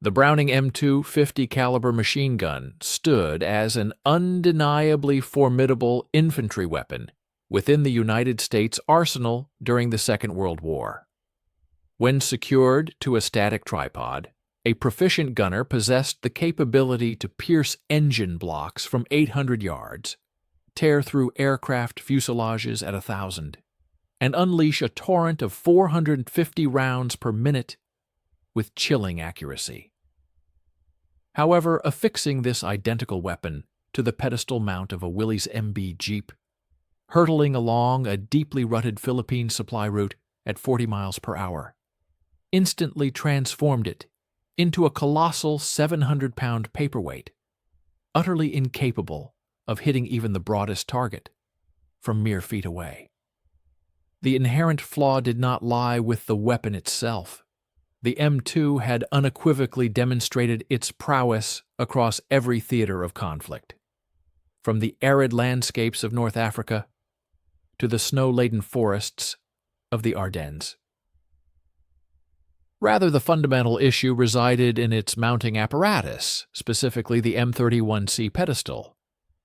The Browning M2 50 caliber machine gun stood as an undeniably formidable infantry weapon within the United States arsenal during the Second World War. When secured to a static tripod, a proficient gunner possessed the capability to pierce engine blocks from 800 yards, tear through aircraft fuselages at 1,000, and unleash a torrent of 450 rounds per minute with chilling accuracy. However, affixing this identical weapon to the pedestal mount of a Willys MB Jeep, hurtling along a deeply rutted Philippine supply route at 40 miles per hour, instantly transformed it into a colossal 700-pound paperweight, utterly incapable of hitting even the broadest target from mere feet away. The inherent flaw did not lie with the weapon itself. The M2 had unequivocally demonstrated its prowess across every theater of conflict, from the arid landscapes of North Africa to the snow-laden forests of the Ardennes. Rather, the fundamental issue resided in its mounting apparatus, specifically the M31C pedestal,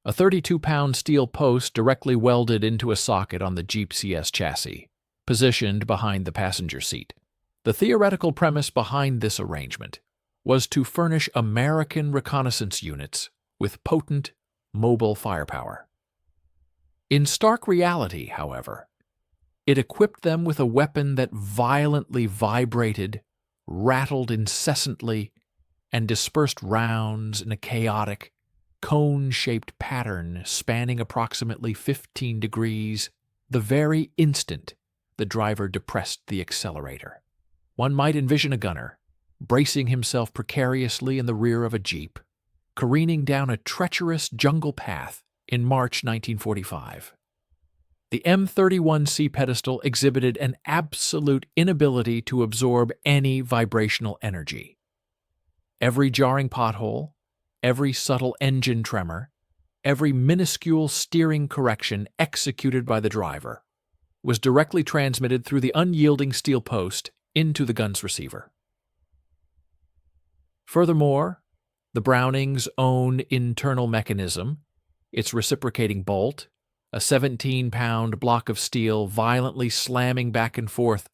a 32-pound steel post directly welded into a socket on the Jeep CS chassis, positioned behind the passenger seat. The theoretical premise behind this arrangement was to furnish American reconnaissance units with potent, mobile firepower. In stark reality, however, it equipped them with a weapon that violently vibrated, rattled incessantly, and dispersed rounds in a chaotic, cone-shaped pattern spanning approximately 15 degrees the very instant the driver depressed the accelerator. One might envision a gunner, bracing himself precariously in the rear of a Jeep, careening down a treacherous jungle path in March 1945. The M31C pedestal exhibited an absolute inability to absorb any vibrational energy. Every jarring pothole, every subtle engine tremor, every minuscule steering correction executed by the driver was directly transmitted through the unyielding steel post into the gun's receiver. Furthermore, the Browning's own internal mechanism, its reciprocating bolt, a 17-pound block of steel violently slamming back and forth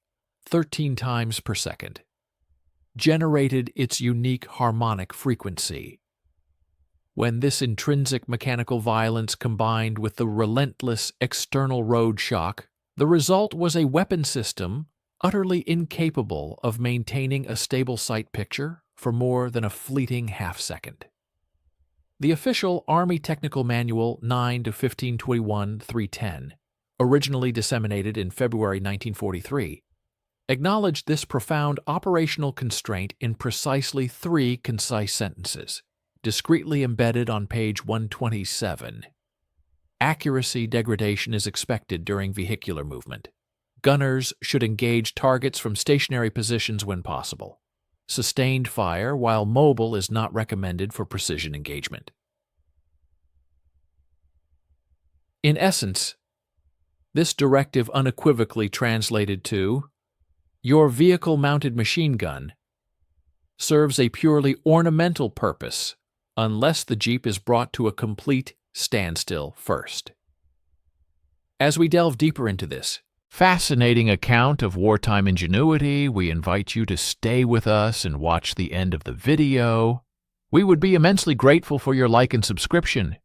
13 times per second, generated its unique harmonic frequency. When this intrinsic mechanical violence combined with the relentless external road shock, the result was a weapon system utterly incapable of maintaining a stable sight picture for more than a fleeting half-second. The official Army Technical Manual 9-1521-310, originally disseminated in February 1943, acknowledged this profound operational constraint in precisely 3 concise sentences, discreetly embedded on page 127. Accuracy degradation is expected during vehicular movement. Gunners should engage targets from stationary positions when possible. Sustained fire while mobile is not recommended for precision engagement. In essence, this directive unequivocally translated to, your vehicle-mounted machine gun serves a purely ornamental purpose unless the Jeep is brought to a complete standstill first. As we delve deeper into this fascinating account of wartime ingenuity, we invite you to stay with us and watch the end of the video. We would be immensely grateful for your like and subscription.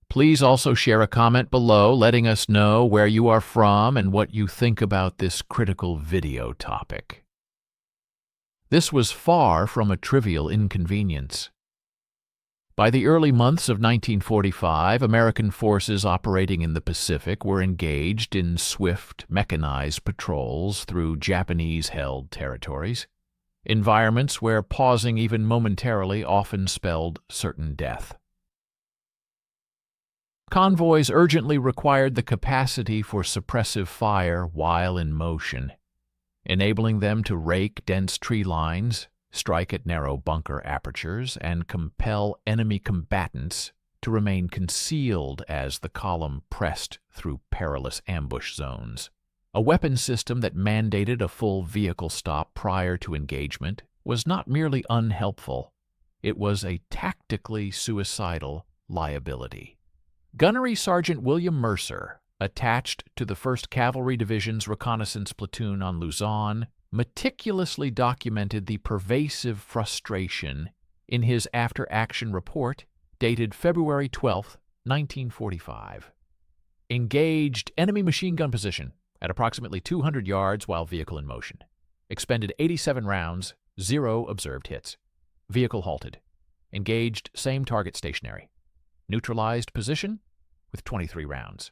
Please also share a comment below letting us know where you are from and what you think about this critical video topic. This was far from a trivial inconvenience. By the early months of 1945, American forces operating in the Pacific were engaged in swift, mechanized patrols through Japanese-held territories, environments where pausing even momentarily often spelled certain death. Convoys urgently required the capacity for suppressive fire while in motion, enabling them to rake dense tree lines, strike at narrow bunker apertures, and compel enemy combatants to remain concealed as the column pressed through perilous ambush zones. A weapon system that mandated a full vehicle stop prior to engagement was not merely unhelpful, it was a tactically suicidal liability. Gunnery Sergeant William Mercer, attached to the 1st Cavalry Division's reconnaissance platoon on Luzon, meticulously documented the pervasive frustration in his after-action report dated February 12, 1945. Engaged enemy machine gun position at approximately 200 yards while vehicle in motion. Expended 87 rounds, 0 observed hits. Vehicle halted. Engaged same target stationary. Neutralized position with 23 rounds.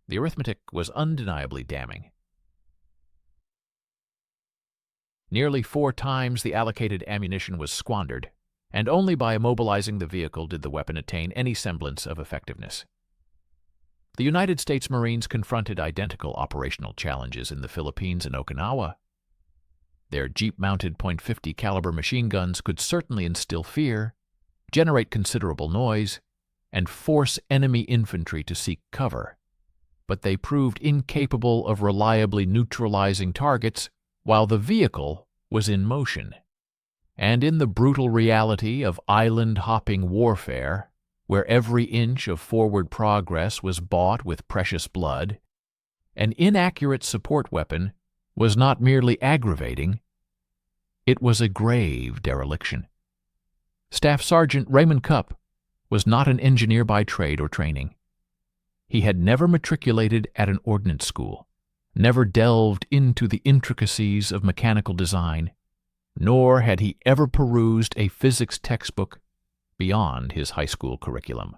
The arithmetic was undeniably damning. Nearly 4 times the allocated ammunition was squandered, and only by immobilizing the vehicle did the weapon attain any semblance of effectiveness. The United States Marines confronted identical operational challenges in the Philippines and Okinawa. Their Jeep-mounted .50 caliber machine guns could certainly instill fear, generate considerable noise, and force enemy infantry to seek cover, but they proved incapable of reliably neutralizing targets while the vehicle was in motion. And in the brutal reality of island-hopping warfare, where every inch of forward progress was bought with precious blood, an inaccurate support weapon was not merely aggravating, it was a grave dereliction. Staff Sergeant Raymond Cupp was not an engineer by trade or training. He had never matriculated at an ordnance school, never delved into the intricacies of mechanical design, nor had he ever perused a physics textbook beyond his high school curriculum.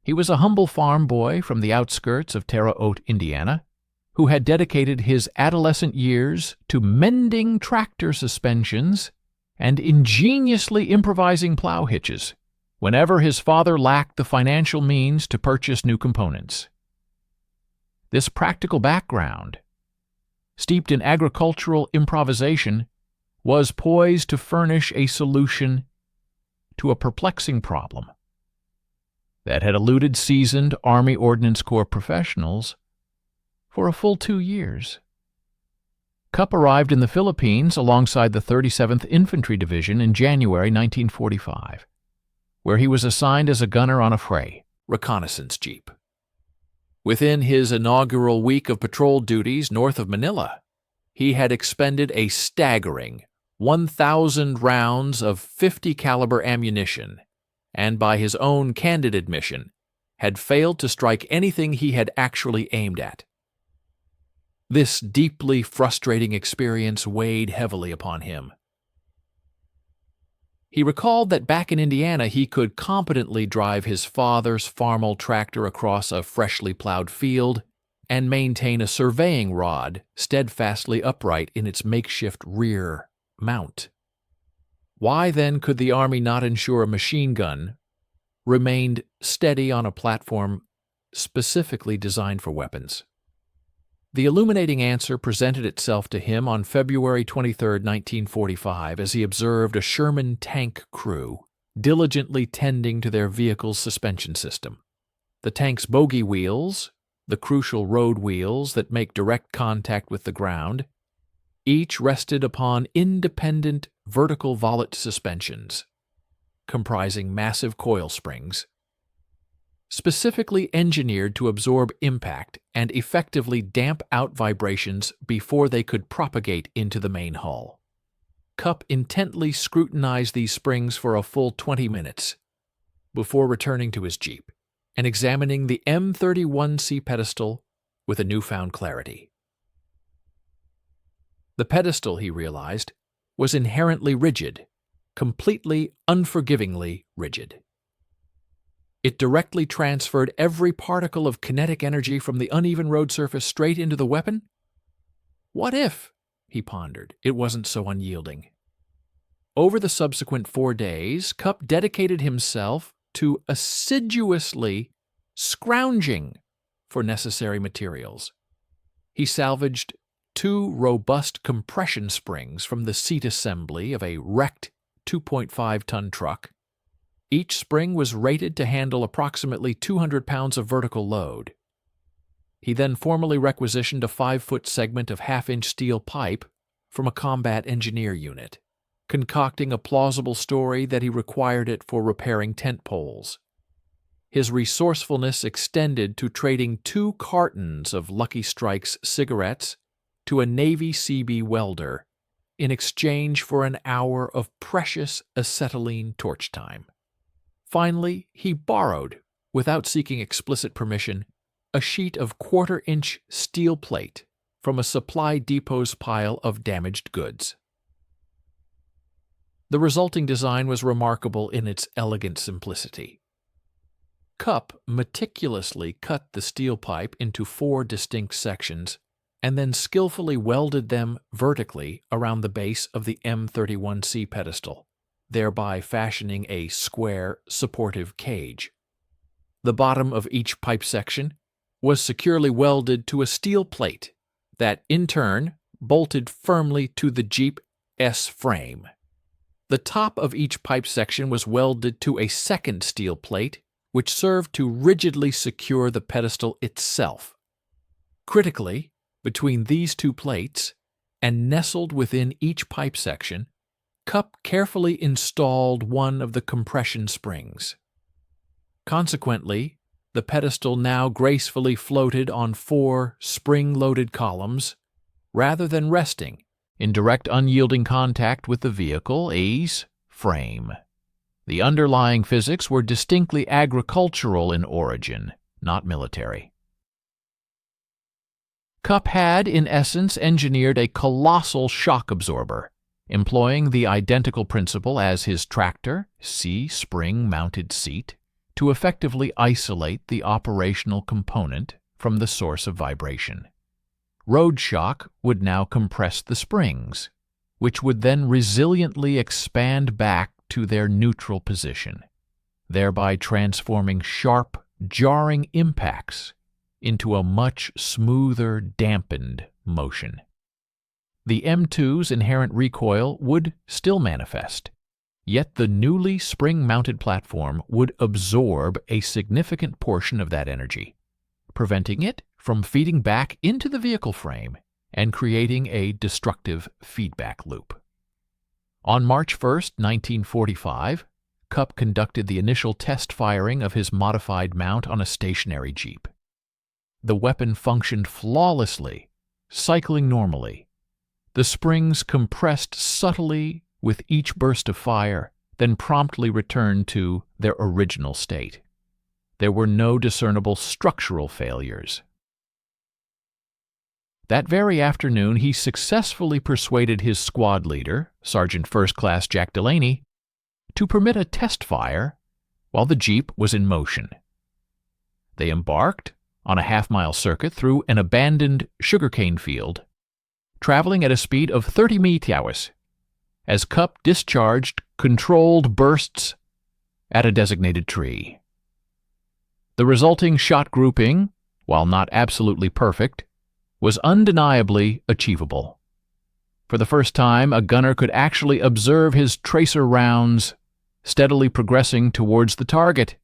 He was a humble farm boy from the outskirts of Terre Haute, Indiana, who had dedicated his adolescent years to mending tractor suspensions and ingeniously improvising plow hitches whenever his father lacked the financial means to purchase new components. This practical background, steeped in agricultural improvisation, was poised to furnish a solution to a perplexing problem that had eluded seasoned Army Ordnance Corps professionals for a full 2 years. Cupp arrived in the Philippines alongside the 37th Infantry Division in January 1945, where he was assigned as a gunner on a Frey reconnaissance jeep. Within his inaugural week of patrol duties north of Manila, he had expended a staggering 1,000 rounds of .50 caliber ammunition, and by his own candid admission, had failed to strike anything he had actually aimed at. This deeply frustrating experience weighed heavily upon him. He recalled that back in Indiana he could competently drive his father's Farmall tractor across a freshly plowed field and maintain a surveying rod steadfastly upright in its makeshift rear mount. Why then could the Army not ensure a machine gun remained steady on a platform specifically designed for weapons? The illuminating answer presented itself to him on February 23, 1945, as he observed a Sherman tank crew diligently tending to their vehicle's suspension system. The tank's bogie wheels, the crucial road wheels that make direct contact with the ground, each rested upon independent vertical volet suspensions, comprising massive coil springs, specifically engineered to absorb impact and effectively damp out vibrations before they could propagate into the main hull. Cupp intently scrutinized these springs for a full 20 minutes before returning to his jeep and examining the M31C pedestal with a newfound clarity. The pedestal, he realized, was inherently rigid, completely unforgivingly rigid. It directly transferred every particle of kinetic energy from the uneven road surface straight into the weapon? What if, he pondered, it wasn't so unyielding? Over the subsequent 4 days, Cupp dedicated himself to assiduously scrounging for necessary materials. He salvaged 2 robust compression springs from the seat assembly of a wrecked 2.5-ton truck. Each spring was rated to handle approximately 200 pounds of vertical load. He then formally requisitioned a 5-foot segment of half-inch steel pipe from a combat engineer unit, concocting a plausible story that he required it for repairing tent poles. His resourcefulness extended to trading 2 cartons of Lucky Strike's cigarettes to a Navy CB welder in exchange for an hour of precious acetylene torch time. Finally, he borrowed, without seeking explicit permission, a sheet of 1/4-inch steel plate from a supply depot's pile of damaged goods. The resulting design was remarkable in its elegant simplicity. Cupp meticulously cut the steel pipe into 4 distinct sections and then skillfully welded them vertically around the base of the M31C pedestal, thereby fashioning a square, supportive cage. The bottom of each pipe section was securely welded to a steel plate that, in turn, bolted firmly to the Jeep S frame. The top of each pipe section was welded to a second steel plate, which served to rigidly secure the pedestal itself. Critically, between these 2 plates, and nestled within each pipe section, Cupp carefully installed one of the compression springs. Consequently, the pedestal now gracefully floated on 4 spring-loaded columns, rather than resting in direct unyielding contact with the vehicle's frame. The underlying physics were distinctly agricultural in origin, not military. Cupp had, in essence, engineered a colossal shock absorber, employing the identical principle as his tractor, C-spring-mounted seat, to effectively isolate the operational component from the source of vibration. Road shock would now compress the springs, which would then resiliently expand back to their neutral position, thereby transforming sharp, jarring impacts into a much smoother, dampened motion. The M2's inherent recoil would still manifest, yet the newly spring-mounted platform would absorb a significant portion of that energy, preventing it from feeding back into the vehicle frame and creating a destructive feedback loop. On March 1, 1945, Cupp conducted the initial test firing of his modified mount on a stationary Jeep. The weapon functioned flawlessly, cycling normally. The springs compressed subtly with each burst of fire, then promptly returned to their original state. There were no discernible structural failures. That very afternoon, he successfully persuaded his squad leader, Sergeant First Class Jack Delaney, to permit a test fire while the Jeep was in motion. They embarked on a half-mile circuit through an abandoned sugarcane field, traveling at a speed of 30 miles as Cupp discharged controlled bursts at a designated tree. The resulting shot grouping, while not absolutely perfect, was undeniably achievable. For the first time, a gunner could actually observe his tracer rounds steadily progressing towards the target,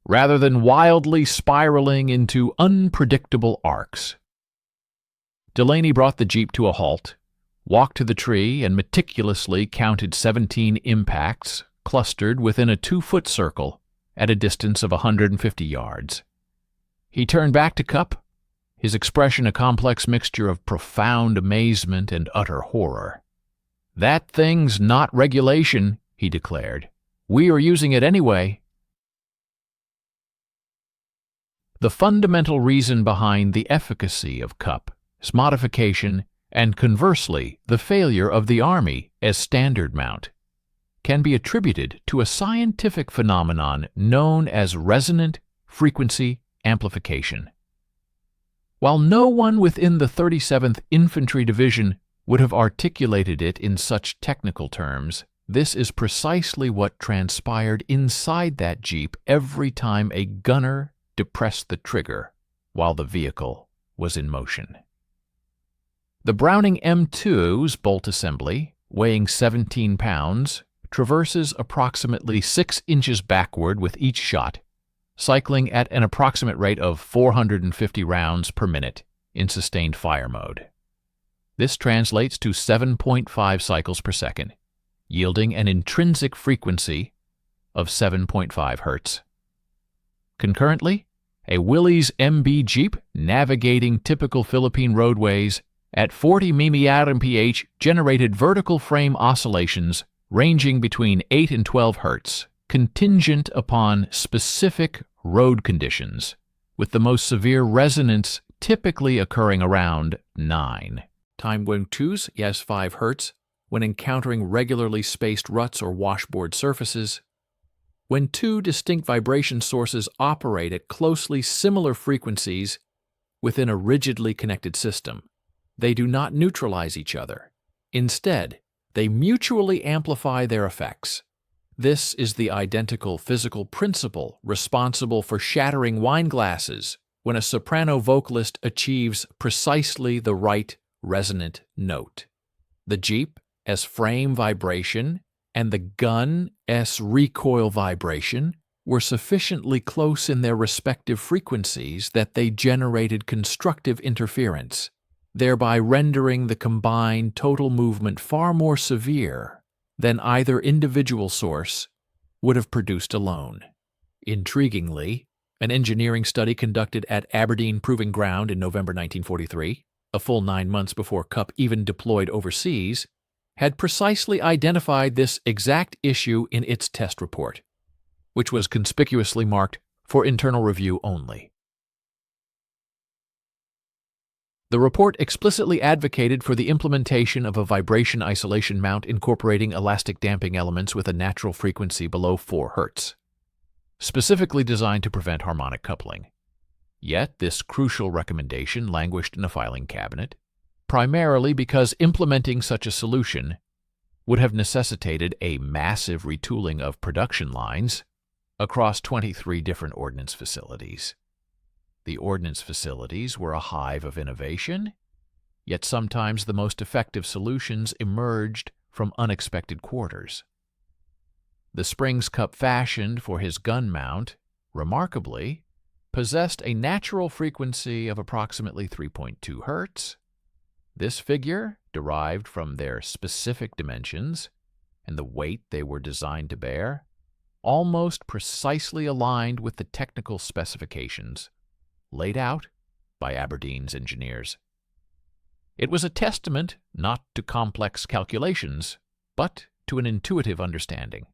rather than wildly spiraling into unpredictable arcs. Delaney brought the Jeep to a halt, walked to the tree, and meticulously counted 17 impacts clustered within a 2-foot circle at a distance of 150 yards. He turned back to Cupp, his expression a complex mixture of profound amazement and utter horror. "That thing's not regulation," he declared. "We are using it anyway." The fundamental reason behind the efficacy of Cupp's modification, and conversely the failure of the Army as standard mount, can be attributed to a scientific phenomenon known as resonant frequency amplification. While no one within the 37th Infantry Division would have articulated it in such technical terms, this is precisely what transpired inside that Jeep every time a gunner depressed the trigger while the vehicle was in motion. The Browning M2's bolt assembly, weighing 17 pounds, traverses approximately 6 inches backward with each shot, cycling at an approximate rate of 450 rounds per minute in sustained fire mode. This translates to 7.5 cycles per second, yielding an intrinsic frequency of 7.5 Hz. Concurrently, a Willys MB Jeep navigating typical Philippine roadways at 40 mph generated vertical frame oscillations ranging between 8 and 12 Hz, contingent upon specific road conditions, with the most severe resonance typically occurring around 9. Time when 2s, yes 5 Hz, when encountering regularly spaced ruts or washboard surfaces. When two distinct vibration sources operate at closely similar frequencies within a rigidly connected system, they do not neutralize each other. Instead, they mutually amplify their effects. This is the identical physical principle responsible for shattering wine glasses when a soprano vocalist achieves precisely the right resonant note. The Jeep as frame vibration and the gun as recoil vibration were sufficiently close in their respective frequencies that they generated constructive interference, thereby rendering the combined total movement far more severe than either individual source would have produced alone. Intriguingly, an engineering study conducted at Aberdeen Proving Ground in November 1943, a full 9 months before Cup even deployed overseas, had precisely identified this exact issue in its test report, which was conspicuously marked for internal review only. The report explicitly advocated for the implementation of a vibration isolation mount incorporating elastic damping elements with a natural frequency below 4 Hz, specifically designed to prevent harmonic coupling. Yet this crucial recommendation languished in a filing cabinet, primarily because implementing such a solution would have necessitated a massive retooling of production lines across 23 different ordnance facilities. The ordnance facilities were a hive of innovation, yet sometimes the most effective solutions emerged from unexpected quarters. The springs Cup fashioned for his gun mount, remarkably, possessed a natural frequency of approximately 3.2 Hz. This figure, derived from their specific dimensions and the weight they were designed to bear, almost precisely aligned with the technical specifications laid out by Aberdeen's engineers. It was a testament not to complex calculations, but to an intuitive understanding.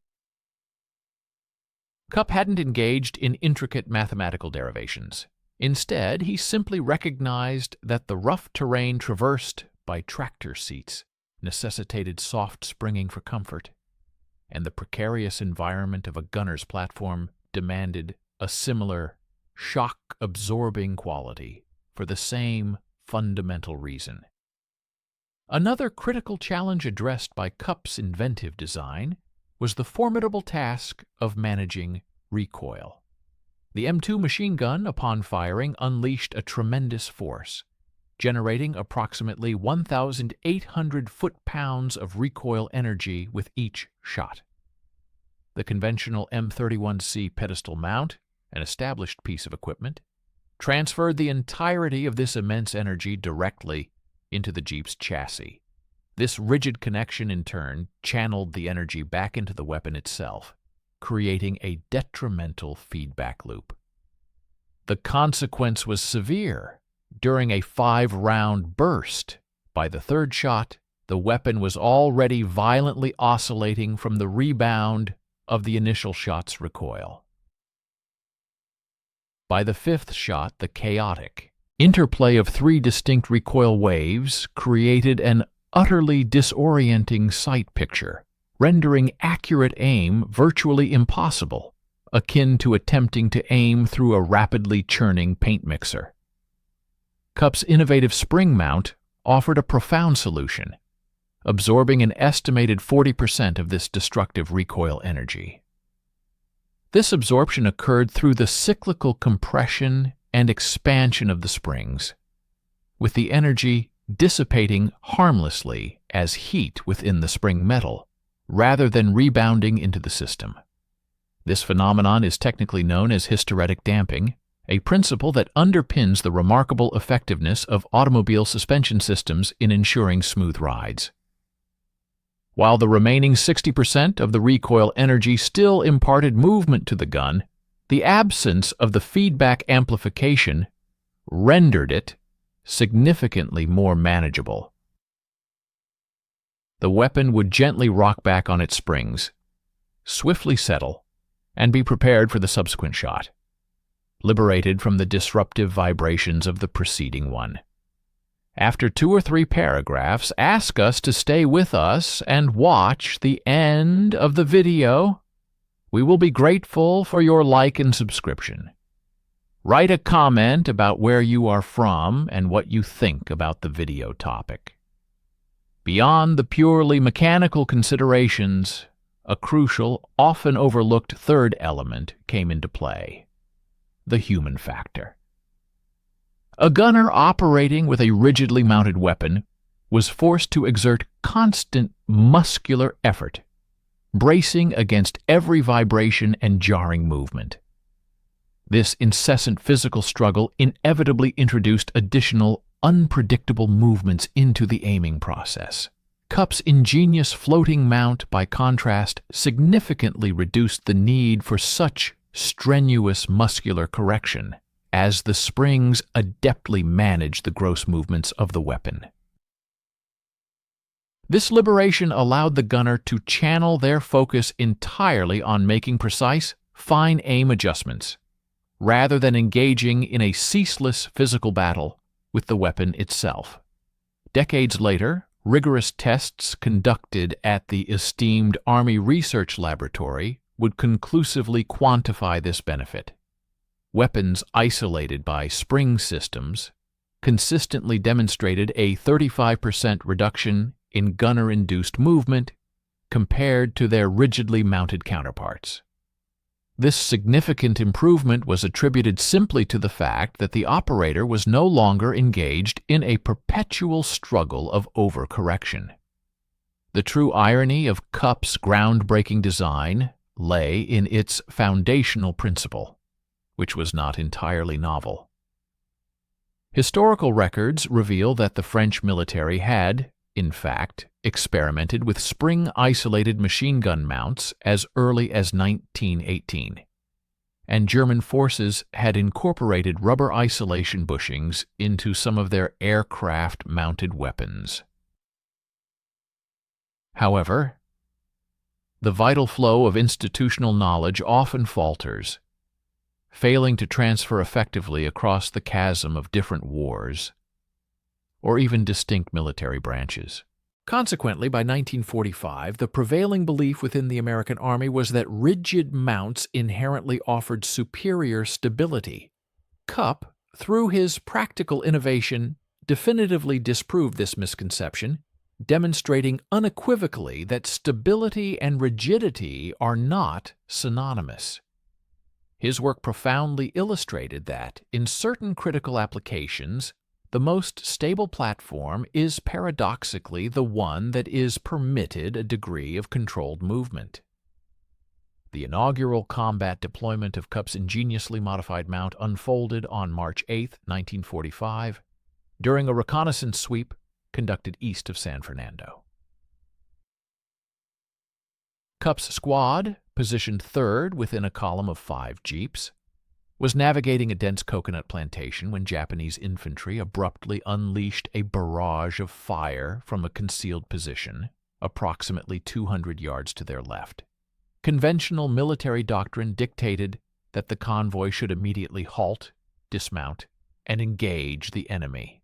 Cup hadn't engaged in intricate mathematical derivations. Instead, he simply recognized that the rough terrain traversed by tractor seats necessitated soft springing for comfort, and the precarious environment of a gunner's platform demanded a similar shock-absorbing quality for the same fundamental reason. Another critical challenge addressed by Cupp's inventive design was the formidable task of managing recoil. The M2 machine gun, upon firing, unleashed a tremendous force, generating approximately 1,800 foot-pounds of recoil energy with each shot. The conventional M31C pedestal mount, an established piece of equipment, transferred the entirety of this immense energy directly into the Jeep's chassis. This rigid connection, in turn, channeled the energy back into the weapon itself, creating a detrimental feedback loop. The consequence was severe. During a 5-round burst, by the third shot, the weapon was already violently oscillating from the rebound of the initial shot's recoil. By the 5th shot, the chaotic interplay of 3 distinct recoil waves created an utterly disorienting sight picture, rendering accurate aim virtually impossible, akin to attempting to aim through a rapidly churning paint mixer. Cupp's innovative spring mount offered a profound solution, absorbing an estimated 40% of this destructive recoil energy. This absorption occurred through the cyclical compression and expansion of the springs, with the energy dissipating harmlessly as heat within the spring metal, rather than rebounding into the system. This phenomenon is technically known as hysteretic damping a principle that underpins the remarkable effectiveness of automobile suspension systems in ensuring smooth rides. While the remaining 60% of the recoil energy still imparted movement to the gun, the absence of the feedback amplification rendered it significantly more manageable. The weapon would gently rock back on its springs, swiftly settle, and be prepared for the subsequent shot, liberated from the disruptive vibrations of the preceding one. After 2 or 3 paragraphs, ask us to stay with us and watch the end of the video. We will be grateful for your like and subscription. Write a comment about where you are from and what you think about the video topic. Beyond the purely mechanical considerations, a crucial, often overlooked third element came into play: the human factor. A gunner operating with a rigidly mounted weapon was forced to exert constant muscular effort, bracing against every vibration and jarring movement. This incessant physical struggle inevitably introduced additional, unpredictable movements into the aiming process. Cupp's ingenious floating mount, by contrast, significantly reduced the need for such strenuous muscular correction, as the springs adeptly managed the gross movements of the weapon. This liberation allowed the gunner to channel their focus entirely on making precise, fine aim adjustments, rather than engaging in a ceaseless physical battle with the weapon itself. Decades later, rigorous tests conducted at the esteemed Army Research Laboratory would conclusively quantify this benefit. Weapons isolated by spring systems consistently demonstrated a 35% reduction in gunner-induced movement compared to their rigidly mounted counterparts. This significant improvement was attributed simply to the fact that the operator was no longer engaged in a perpetual struggle of overcorrection. The true irony of Cupp's groundbreaking design lay in its foundational principle, which was not entirely novel. Historical records reveal that the French military had, in fact, experimented with spring-isolated machine gun mounts as early as 1918, and German forces had incorporated rubber isolation bushings into some of their aircraft-mounted weapons. However, the vital flow of institutional knowledge often falters, failing to transfer effectively across the chasm of different wars, or even distinct military branches. Consequently, by 1945, the prevailing belief within the American Army was that rigid mounts inherently offered superior stability. Cupp, through his practical innovation, definitively disproved this misconception, demonstrating unequivocally that stability and rigidity are not synonymous. His work profoundly illustrated that, in certain critical applications, the most stable platform is paradoxically the one that is permitted a degree of controlled movement. The inaugural combat deployment of Cupp's ingeniously modified mount unfolded on March 8, 1945, during a reconnaissance sweep conducted east of San Fernando. Cupp's squad, positioned third within a column of 5 jeeps, was navigating a dense coconut plantation when Japanese infantry abruptly unleashed a barrage of fire from a concealed position, approximately 200 yards to their left. Conventional military doctrine dictated that the convoy should immediately halt, dismount, and engage the enemy.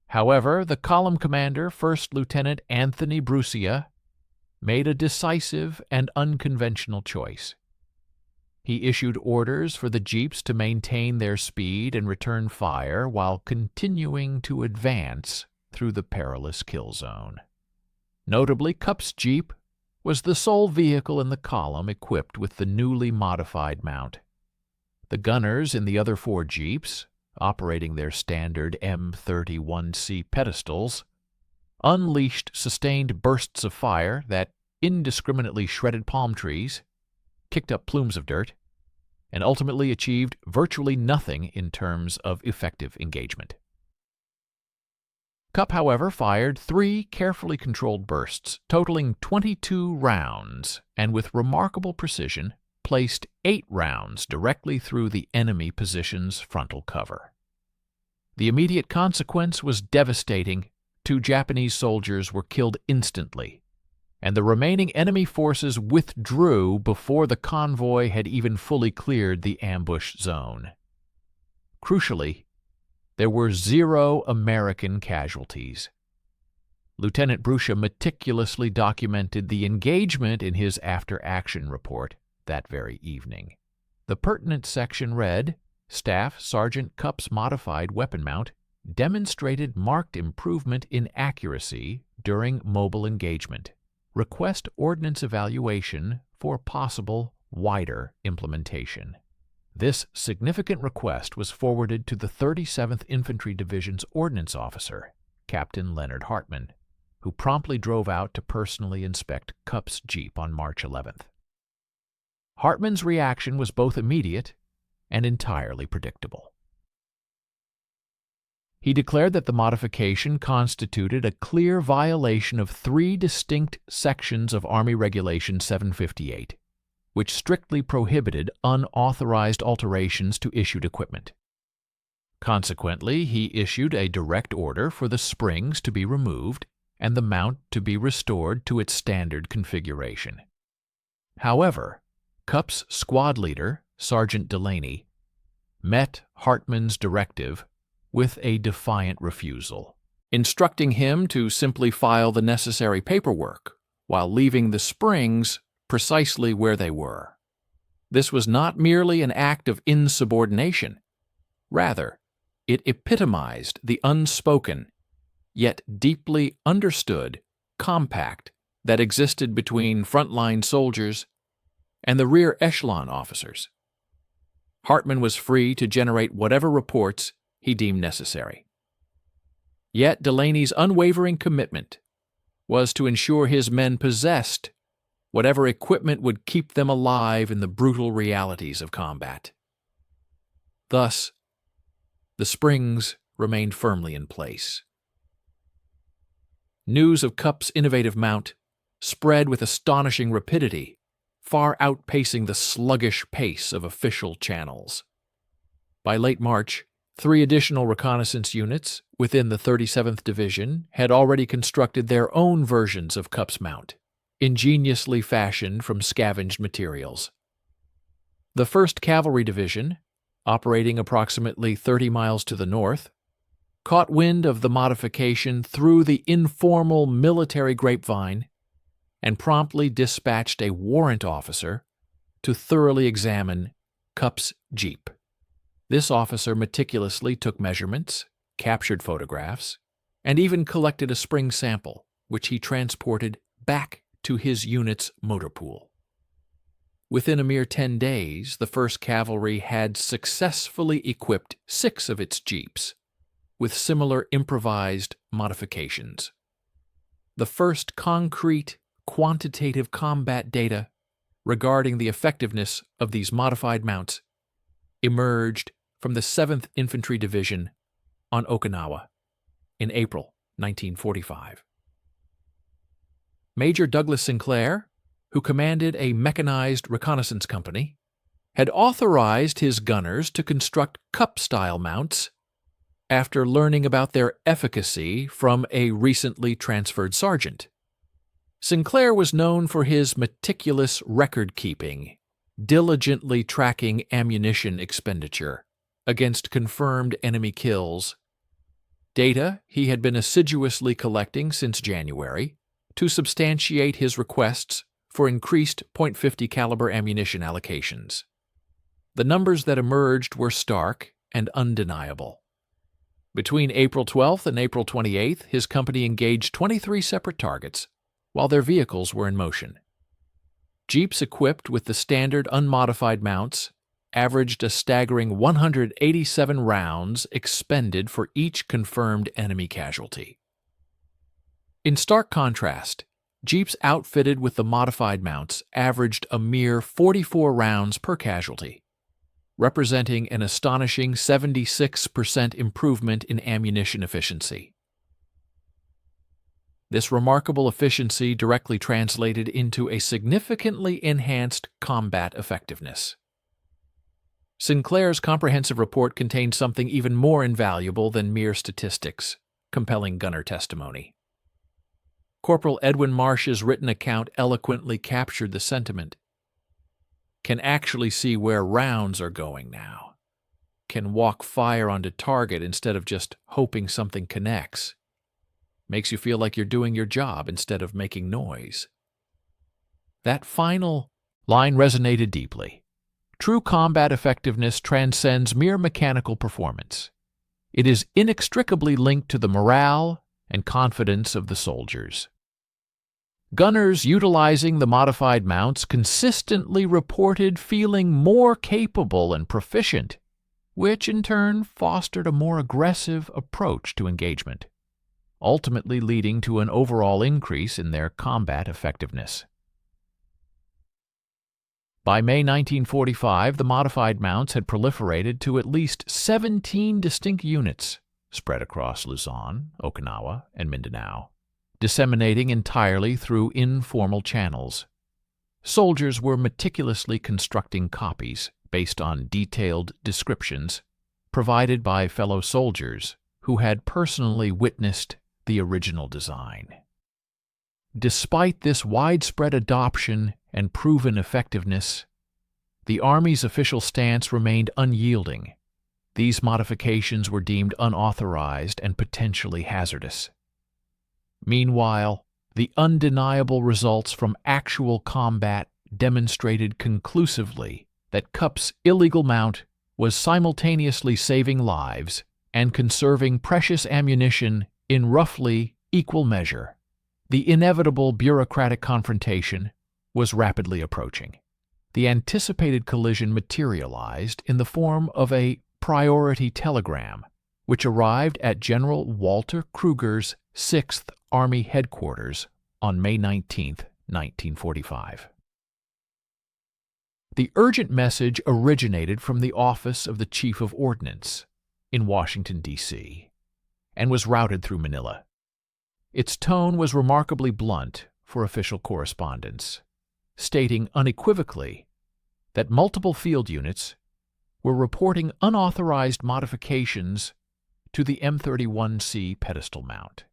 However, the column commander, First Lieutenant Anthony Brucia, made a decisive and unconventional choice. He issued orders for the jeeps to maintain their speed and return fire while continuing to advance through the perilous kill zone. Notably, Cupp's jeep was the sole vehicle in the column equipped with the newly modified mount. The gunners in the other 4 jeeps, operating their standard M31C pedestals, unleashed sustained bursts of fire that indiscriminately shredded palm trees, kicked up plumes of dirt, and ultimately achieved virtually nothing in terms of effective engagement. Kupp, however, fired 3 carefully controlled bursts, totaling 22 rounds, and with remarkable precision, placed 8 rounds directly through the enemy position's frontal cover. The immediate consequence was devastating. 2 Japanese soldiers were killed instantly, and the remaining enemy forces withdrew before the convoy had even fully cleared the ambush zone. Crucially, there were 0 American casualties. Lieutenant Bruscia meticulously documented the engagement in his after-action report that very evening. The pertinent section read, Staff Sergeant Kupp's modified weapon mount demonstrated marked improvement in accuracy during mobile engagement. Request ordnance evaluation for possible wider implementation. This significant request was forwarded to the 37th Infantry Division's Ordnance Officer, Captain Leonard Hartmann, who promptly drove out to personally inspect Kupp's Jeep on March 11th. Hartmann's reaction was both immediate and entirely predictable. He declared that the modification constituted a clear violation of 3 distinct sections of Army Regulation 758, which strictly prohibited unauthorized alterations to issued equipment. Consequently, he issued a direct order for the springs to be removed and the mount to be restored to its standard configuration. However, Kupp's squad leader, Sergeant Delaney, met Hartmann's directive with a defiant refusal, instructing him to simply file the necessary paperwork while leaving the springs precisely where they were. This was not merely an act of insubordination. Rather, it epitomized the unspoken, yet deeply understood, compact that existed between frontline soldiers and the rear echelon officers. Hartmann was free to generate whatever reports he deemed necessary. Yet Delaney's unwavering commitment was to ensure his men possessed whatever equipment would keep them alive in the brutal realities of combat. Thus, the springs remained firmly in place. News of Kupp's innovative mount spread with astonishing rapidity, far outpacing the sluggish pace of official channels. By late March, 3 additional reconnaissance units within the 37th Division had already constructed their own versions of Kupp's mount, ingeniously fashioned from scavenged materials. The 1st Cavalry Division, operating approximately 30 miles to the north, caught wind of the modification through the informal military grapevine and promptly dispatched a warrant officer to thoroughly examine Kupp's Jeep. This officer meticulously took measurements, captured photographs, and even collected a spring sample, which he transported back to his unit's motor pool. Within a mere 10 days, the 1st Cavalry had successfully equipped 6 of its Jeeps with similar improvised modifications. The first concrete, quantitative combat data regarding the effectiveness of these modified mounts emerged from the 7th Infantry Division on Okinawa in April 1945. Major Douglas Sinclair, who commanded a mechanized reconnaissance company, had authorized his gunners to construct Kupp-style mounts after learning about their efficacy from a recently transferred sergeant. Sinclair was known for his meticulous record-keeping, diligently tracking ammunition expenditure against confirmed enemy kills, data he had been assiduously collecting since January to substantiate his requests for increased .50 caliber ammunition allocations. The numbers that emerged were stark and undeniable. Between April 12th and April 28th, his company engaged 23 separate targets while their vehicles were in motion. Jeeps equipped with the standard unmodified mounts averaged a staggering 187 rounds expended for each confirmed enemy casualty. In stark contrast, Jeeps outfitted with the modified mounts averaged a mere 44 rounds per casualty, representing an astonishing 76% improvement in ammunition efficiency. This remarkable efficiency directly translated into a significantly enhanced combat effectiveness. Sinclair's comprehensive report contained something even more invaluable than mere statistics, compelling gunner testimony. Corporal Edwin Marsh's written account eloquently captured the sentiment. Can actually see where rounds are going now. Can walk fire onto target instead of just hoping something connects. Makes you feel like you're doing your job instead of making noise. That final line resonated deeply. True combat effectiveness transcends mere mechanical performance. It is inextricably linked to the morale and confidence of the soldiers. Gunners utilizing the modified mounts consistently reported feeling more capable and proficient, which in turn fostered a more aggressive approach to engagement, ultimately leading to an overall increase in their combat effectiveness. By May 1945, the modified mounts had proliferated to at least 17 distinct units spread across Luzon, Okinawa, and Mindanao, disseminating entirely through informal channels. Soldiers were meticulously constructing copies based on detailed descriptions provided by fellow soldiers who had personally witnessed the original design. Despite this widespread adoption and proven effectiveness, the Army's official stance remained unyielding. These modifications were deemed unauthorized and potentially hazardous. Meanwhile, the undeniable results from actual combat demonstrated conclusively that Cup's illegal mount was simultaneously saving lives and conserving precious ammunition in roughly equal measure. The inevitable bureaucratic confrontation was rapidly approaching. The anticipated collision materialized in the form of a priority telegram, which arrived at General Walter Kruger's 6th Army headquarters on May 19, 1945. The urgent message originated from the office of the Chief of Ordnance in Washington, D.C., and was routed through Manila. Its tone was remarkably blunt for official correspondence, stating unequivocally that multiple field units were reporting unauthorized modifications to the M31C pedestal mount.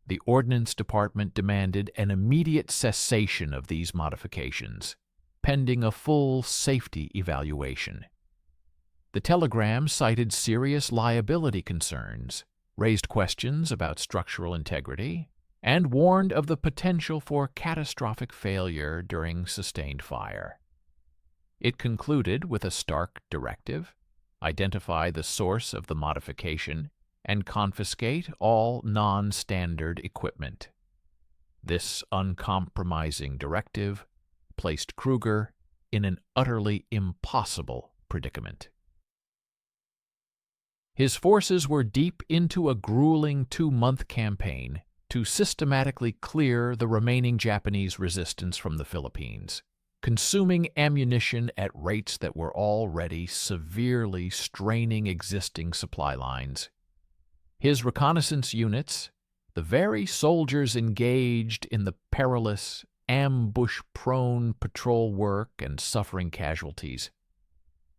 The Ordnance Department demanded an immediate cessation of these modifications, pending a full safety evaluation. The telegram cited serious liability concerns, raised questions about structural integrity, and warned of the potential for catastrophic failure during sustained fire. It concluded with a stark directive: identify the source of the modification and confiscate all non-standard equipment. This uncompromising directive placed Kruger in an utterly impossible predicament. His forces were deep into a grueling 2-month campaign to systematically clear the remaining Japanese resistance from the Philippines, consuming ammunition at rates that were already severely straining existing supply lines. His reconnaissance units, the very soldiers engaged in the perilous, ambush-prone patrol work and suffering casualties,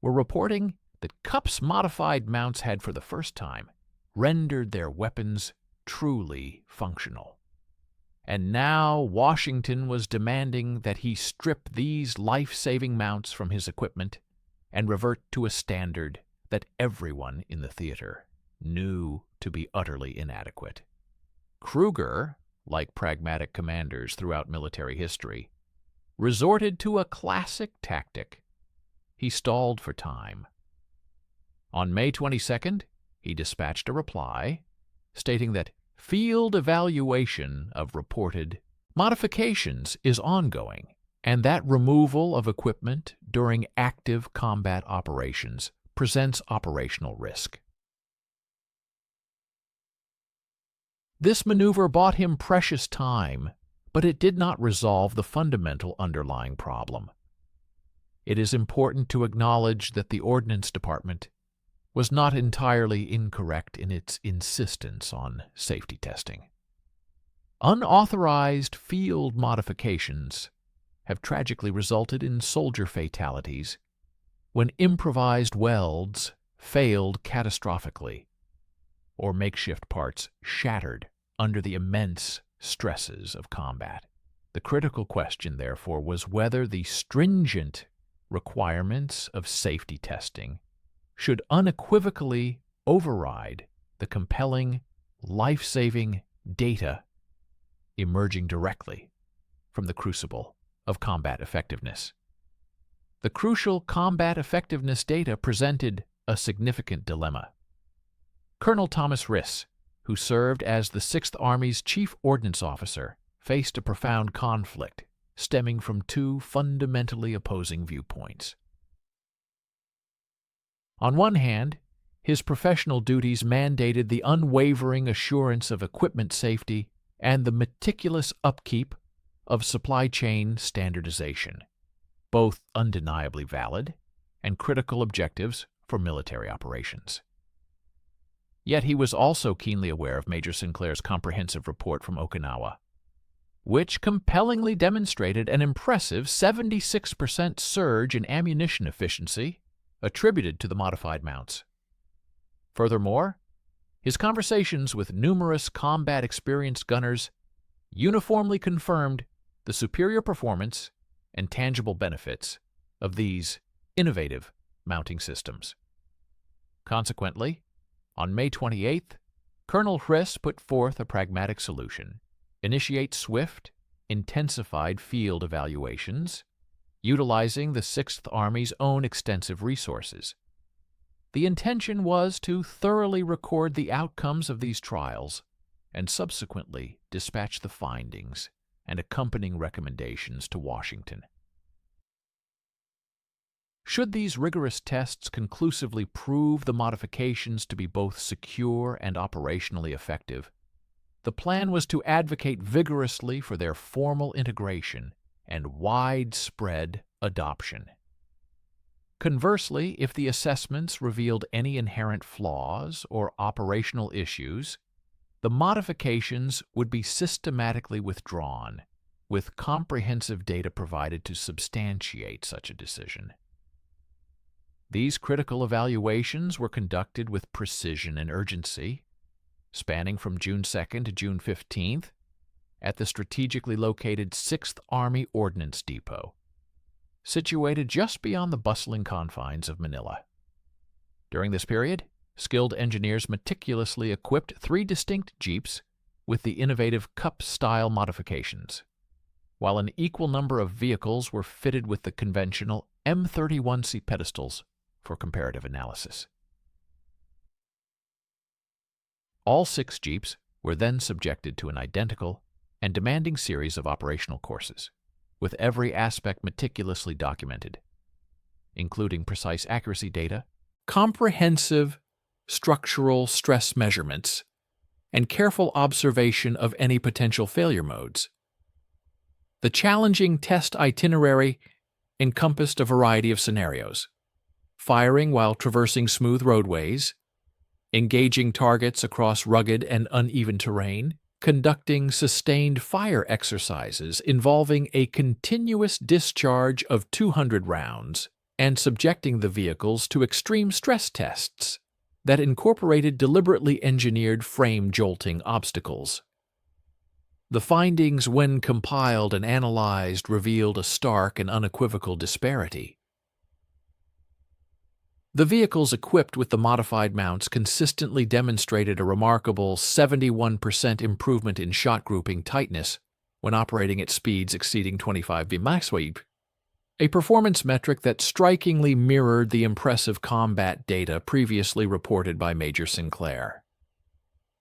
were reporting that Cup's modified mounts had for the first time rendered their weapons truly functional. And now Washington was demanding that he strip these life-saving mounts from his equipment and revert to a standard that everyone in the theater knew to be utterly inadequate. Kruger, like pragmatic commanders throughout military history, resorted to a classic tactic. He stalled for time. On May 22nd, he dispatched a reply stating that field evaluation of reported modifications is ongoing and that removal of equipment during active combat operations presents operational risk. This maneuver bought him precious time, but it did not resolve the fundamental underlying problem. it is important to acknowledge that the Ordnance Department was not entirely incorrect in its insistence on safety testing. Unauthorized field modifications have tragically resulted in soldier fatalities when improvised welds failed catastrophically or makeshift parts shattered under the immense stresses of combat. The critical question, therefore, was whether the stringent requirements of safety testing should unequivocally override the compelling, life-saving data emerging directly from the crucible of combat effectiveness. The crucial combat effectiveness data presented a significant dilemma. Colonel Thomas Riss, who served as the 6th Army's Chief Ordnance Officer, faced a profound conflict stemming from two fundamentally opposing viewpoints. On one hand, his professional duties mandated the unwavering assurance of equipment safety and the meticulous upkeep of supply chain standardization, both undeniably valid and critical objectives for military operations. Yet he was also keenly aware of Major Sinclair's comprehensive report from Okinawa, which compellingly demonstrated an impressive 76% surge in ammunition efficiency attributed to the modified mounts. Furthermore, his conversations with numerous combat-experienced gunners uniformly confirmed the superior performance and tangible benefits of these innovative mounting systems. Consequently, on May 28th, Colonel Riss put forth a pragmatic solution: initiate swift, intensified field evaluations, utilizing the 6th Army's own extensive resources. The intention was to thoroughly record the outcomes of these trials and subsequently dispatch the findings and accompanying recommendations to Washington. Should these rigorous tests conclusively prove the modifications to be both secure and operationally effective, the plan was to advocate vigorously for their formal integration and widespread adoption. Conversely, if the assessments revealed any inherent flaws or operational issues, the modifications would be systematically withdrawn, with comprehensive data provided to substantiate such a decision. These critical evaluations were conducted with precision and urgency, spanning from June 2nd to June 15th at the strategically located 6th Army Ordnance Depot, situated just beyond the bustling confines of Manila. During this period, skilled engineers meticulously equipped 3 distinct Jeeps with the innovative Cup-style modifications, while an equal number of vehicles were fitted with the conventional M31C pedestals for comparative analysis. All 6 Jeeps were then subjected to an identical and demanding series of operational courses, with every aspect meticulously documented, including precise accuracy data, comprehensive structural stress measurements, and careful observation of any potential failure modes. The challenging test itinerary encompassed a variety of scenarios: firing while traversing smooth roadways, engaging targets across rugged and uneven terrain, conducting sustained fire exercises involving a continuous discharge of 200 rounds, and subjecting the vehicles to extreme stress tests that incorporated deliberately engineered frame-jolting obstacles. The findings, when compiled and analyzed, revealed a stark and unequivocal disparity. The vehicles equipped with the modified mounts consistently demonstrated a remarkable 71% improvement in shot grouping tightness when operating at speeds exceeding 25 mph, a performance metric that strikingly mirrored the impressive combat data previously reported by Major Sinclair.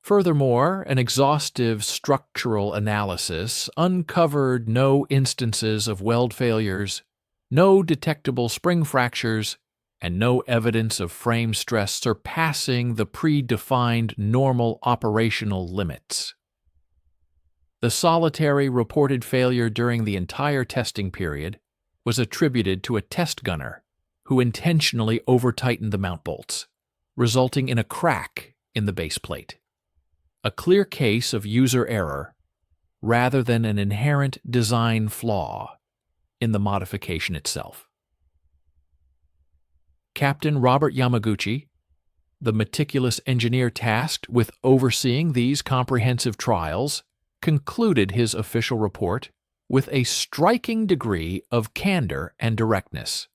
Furthermore, an exhaustive structural analysis uncovered no instances of weld failures, no detectable spring fractures, and no evidence of frame stress surpassing the predefined normal operational limits. The solitary reported failure during the entire testing period was attributed to a test gunner who intentionally over-tightened the mount bolts, resulting in a crack in the base plate. A clear case of user error rather than an inherent design flaw in the modification itself. Captain Robert Yamaguchi, the meticulous engineer tasked with overseeing these comprehensive trials, concluded his official report with a striking degree of candor and directness,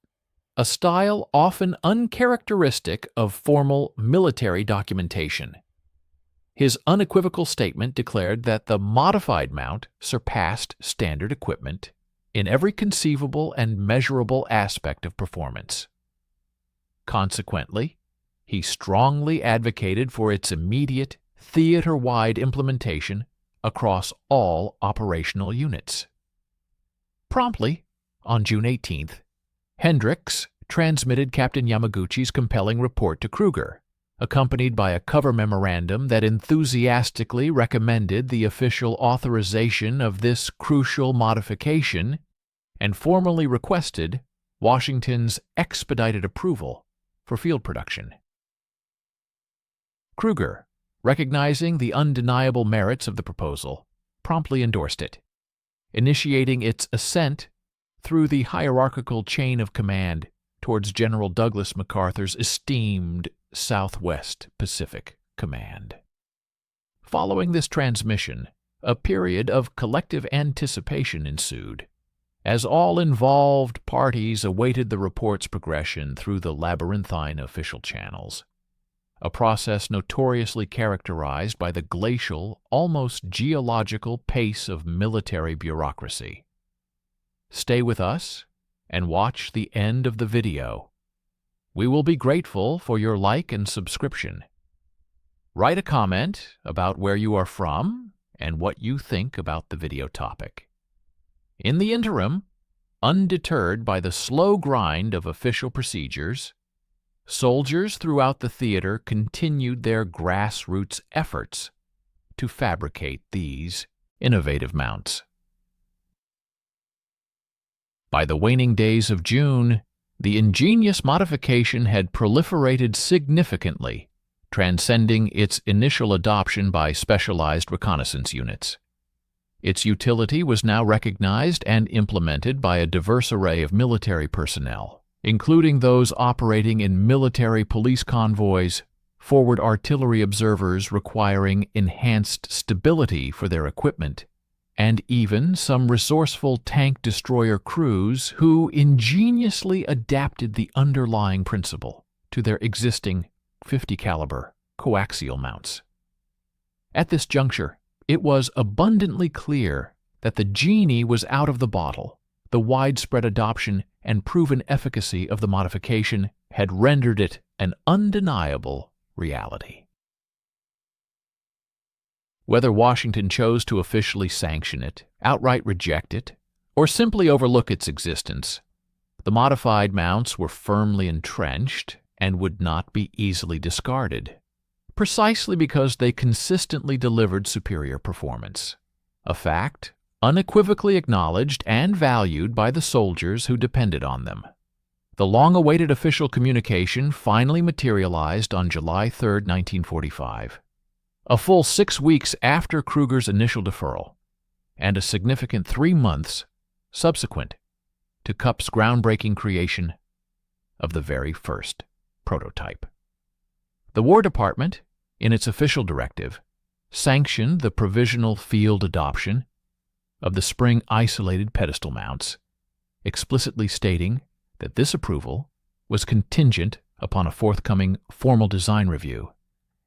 a style often uncharacteristic of formal military documentation. His unequivocal statement declared that the modified mount surpassed standard equipment in every conceivable and measurable aspect of performance. Consequently, he strongly advocated for its immediate, theater-wide implementation across all operational units. Promptly, on June 18th, Hendricks transmitted Captain Yamaguchi's compelling report to Kruger, accompanied by a cover memorandum that enthusiastically recommended the official authorization of this crucial modification and formally requested Washington's expedited approval for field production. Kruger, recognizing the undeniable merits of the proposal, promptly endorsed it, initiating its ascent through the hierarchical chain of command towards General Douglas MacArthur's esteemed Southwest Pacific Command. Following this transmission, a period of collective anticipation ensued, as all involved parties awaited the report's progression through the labyrinthine official channels, a process notoriously characterized by the glacial, almost geological pace of military bureaucracy. Stay with us and watch the end of the video. We will be grateful for your like and subscription. Write a comment about where you are from and what you think about the video topic. In the interim, undeterred by the slow grind of official procedures, soldiers throughout the theater continued their grassroots efforts to fabricate these innovative mounts. By the waning days of June, the ingenious modification had proliferated significantly, transcending its initial adoption by specialized reconnaissance units. Its utility was now recognized and implemented by a diverse array of military personnel, including those operating in military police convoys, forward artillery observers requiring enhanced stability for their equipment, and even some resourceful tank destroyer crews who ingeniously adapted the underlying principle to their existing 50 caliber coaxial mounts. At this juncture, it was abundantly clear that the genie was out of the bottle. The widespread adoption and proven efficacy of the modification had rendered it an undeniable reality. Whether Washington chose to officially sanction it, outright reject it, or simply overlook its existence, the modified mounts were firmly entrenched and would not be easily discarded, precisely because they consistently delivered superior performance, a fact unequivocally acknowledged and valued by the soldiers who depended on them. The long-awaited official communication finally materialized on July 3, 1945, a full 6 weeks after Kruger's initial deferral, and a significant 3 months subsequent to Kupp's groundbreaking creation of the very first prototype. The War Department, in its official directive, sanctioned the provisional field adoption of the spring-isolated pedestal mounts, explicitly stating that this approval was contingent upon a forthcoming formal design review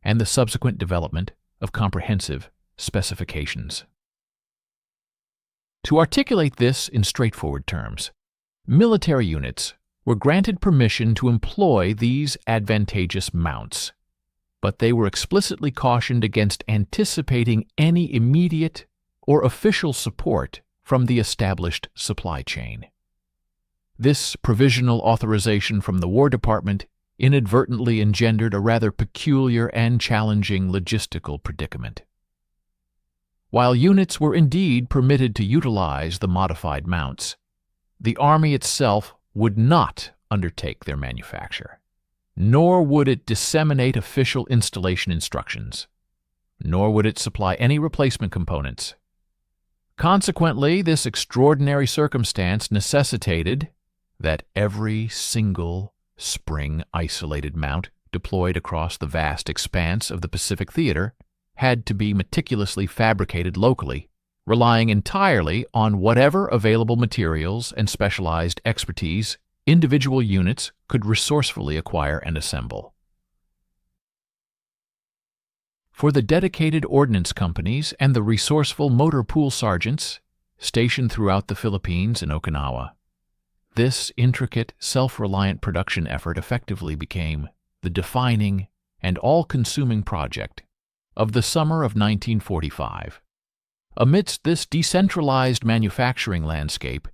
and the subsequent development of comprehensive specifications. To articulate this in straightforward terms, military units were granted permission to employ these advantageous mounts, but they were explicitly cautioned against anticipating any immediate or official support from the established supply chain. This provisional authorization from the War Department inadvertently engendered a rather peculiar and challenging logistical predicament. While units were indeed permitted to utilize the modified mounts, the Army itself would not undertake their manufacture, nor would it disseminate official installation instructions, nor would it supply any replacement components. Consequently, this extraordinary circumstance necessitated that every single spring-isolated mount deployed across the vast expanse of the Pacific Theater had to be meticulously fabricated locally, relying entirely on whatever available materials and specialized expertise individual units could resourcefully acquire and assemble. For the dedicated ordnance companies and the resourceful motor pool sergeants stationed throughout the Philippines and Okinawa, this intricate, self-reliant production effort effectively became the defining and all-consuming project of the summer of 1945. Amidst this decentralized manufacturing landscape,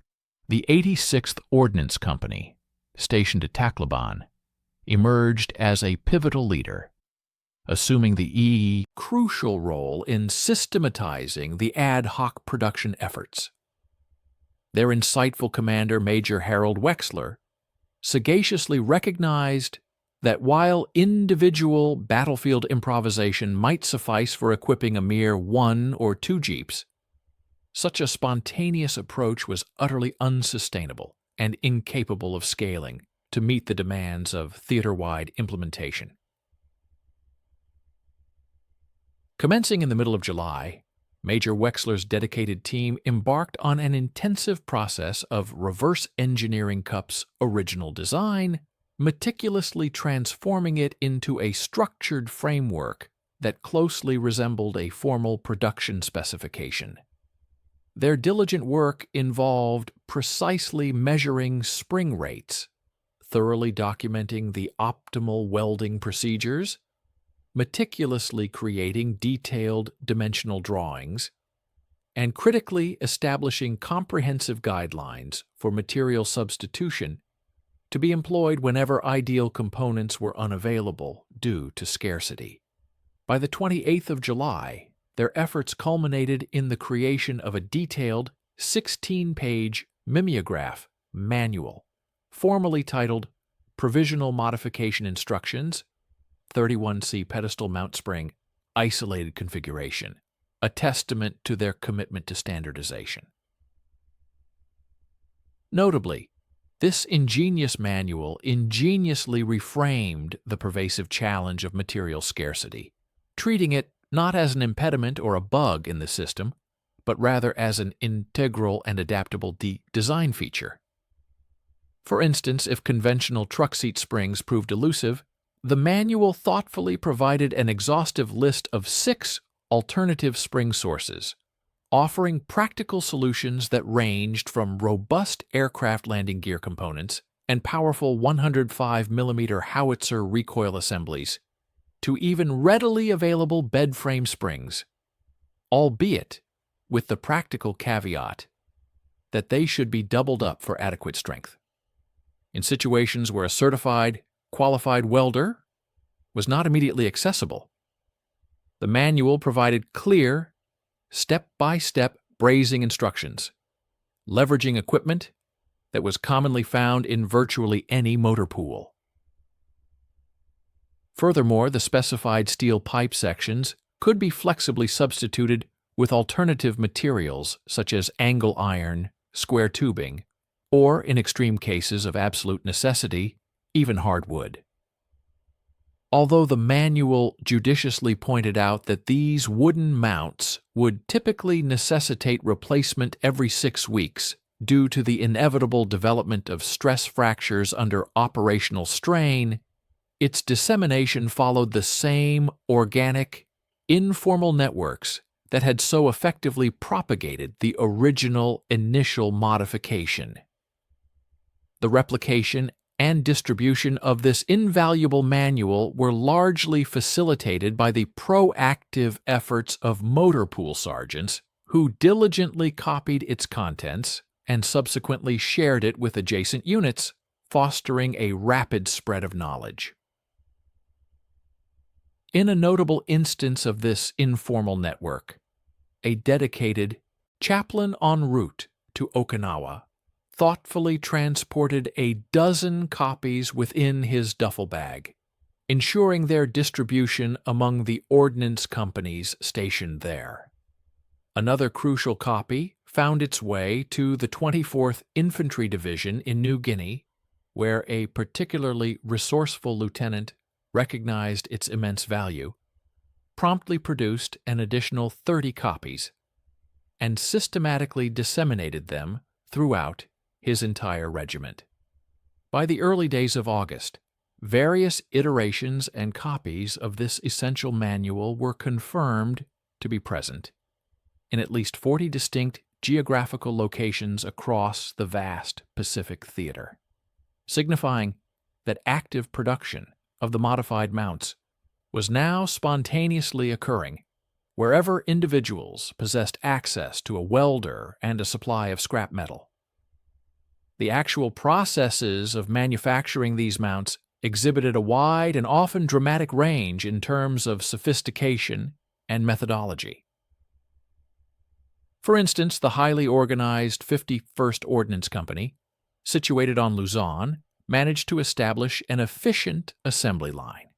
the 86th Ordnance Company, stationed at Tacloban, emerged as a pivotal leader, assuming the crucial role in systematizing the ad hoc production efforts. Their insightful commander, Major Harold Wexler, sagaciously recognized that while individual battlefield improvisation might suffice for equipping a mere 1 or 2 jeeps, such a spontaneous approach was utterly unsustainable and incapable of scaling to meet the demands of theater-wide implementation. Commencing in the middle of July, Major Wexler's dedicated team embarked on an intensive process of reverse engineering Cup's original design, meticulously transforming it into a structured framework that closely resembled a formal production specification. Their diligent work involved precisely measuring spring rates, thoroughly documenting the optimal welding procedures, meticulously creating detailed dimensional drawings, and critically establishing comprehensive guidelines for material substitution to be employed whenever ideal components were unavailable due to scarcity. By the 28th of July, their efforts culminated in the creation of a detailed 16-page mimeograph manual, formally titled Provisional Modification Instructions, 31C Pedestal Mount Spring, Isolated Configuration, a testament to their commitment to standardization. Notably, this ingenious manual ingeniously reframed the pervasive challenge of material scarcity, treating it not as an impediment or a bug in the system, but rather as an integral and adaptable design feature. For instance, if conventional truck seat springs proved elusive, the manual thoughtfully provided an exhaustive list of 6 alternative spring sources, offering practical solutions that ranged from robust aircraft landing gear components and powerful 105mm howitzer recoil assemblies to even readily available bed frame springs, albeit with the practical caveat that they should be doubled up for adequate strength. In situations where a certified, qualified welder was not immediately accessible, the manual provided clear, step-by-step brazing instructions, leveraging equipment that was commonly found in virtually any motor pool. Furthermore, the specified steel pipe sections could be flexibly substituted with alternative materials such as angle iron, square tubing, or, in extreme cases of absolute necessity, even hardwood. Although the manual judiciously pointed out that these wooden mounts would typically necessitate replacement every 6 weeks due to the inevitable development of stress fractures under operational strain, its dissemination followed the same organic, informal networks that had so effectively propagated the original initial modification. The replication and distribution of this invaluable manual were largely facilitated by the proactive efforts of motor pool sergeants who diligently copied its contents and subsequently shared it with adjacent units, fostering a rapid spread of knowledge. In a notable instance of this informal network, a dedicated chaplain en route to Okinawa thoughtfully transported a dozen copies within his duffel bag, ensuring their distribution among the ordnance companies stationed there. Another crucial copy found its way to the 24th Infantry Division in New Guinea, where a particularly resourceful lieutenant recognized its immense value, promptly produced an additional 30 copies, and systematically disseminated them throughout his entire regiment. By the early days of August, various iterations and copies of this essential manual were confirmed to be present in at least 40 distinct geographical locations across the vast Pacific theater, signifying that active production of the modified mounts was now spontaneously occurring wherever individuals possessed access to a welder and a supply of scrap metal. The actual processes of manufacturing these mounts exhibited a wide and often dramatic range in terms of sophistication and methodology. For instance, the highly organized 51st Ordnance Company, situated on Luzon, managed to establish an efficient assembly line.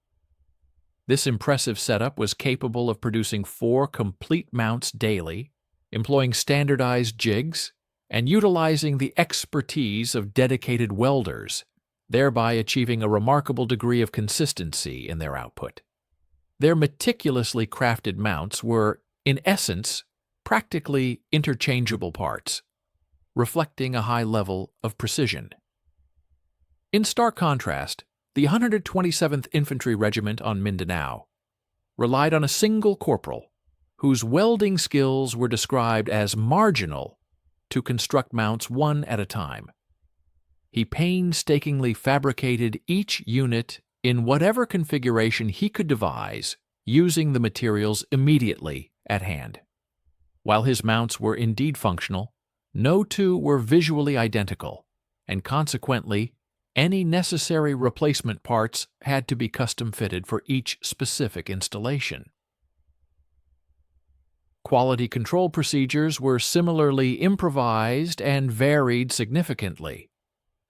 This impressive setup was capable of producing 4 complete mounts daily, employing standardized jigs, and utilizing the expertise of dedicated welders, thereby achieving a remarkable degree of consistency in their output. Their meticulously crafted mounts were, in essence, practically interchangeable parts, reflecting a high level of precision. In stark contrast, the 127th Infantry Regiment on Mindanao relied on a single corporal, whose welding skills were described as marginal, to construct mounts one at a time. He painstakingly fabricated each unit in whatever configuration he could devise, using the materials immediately at hand. While his mounts were indeed functional, no two were visually identical, and consequently, any necessary replacement parts had to be custom-fitted for each specific installation. Quality control procedures were similarly improvised and varied significantly.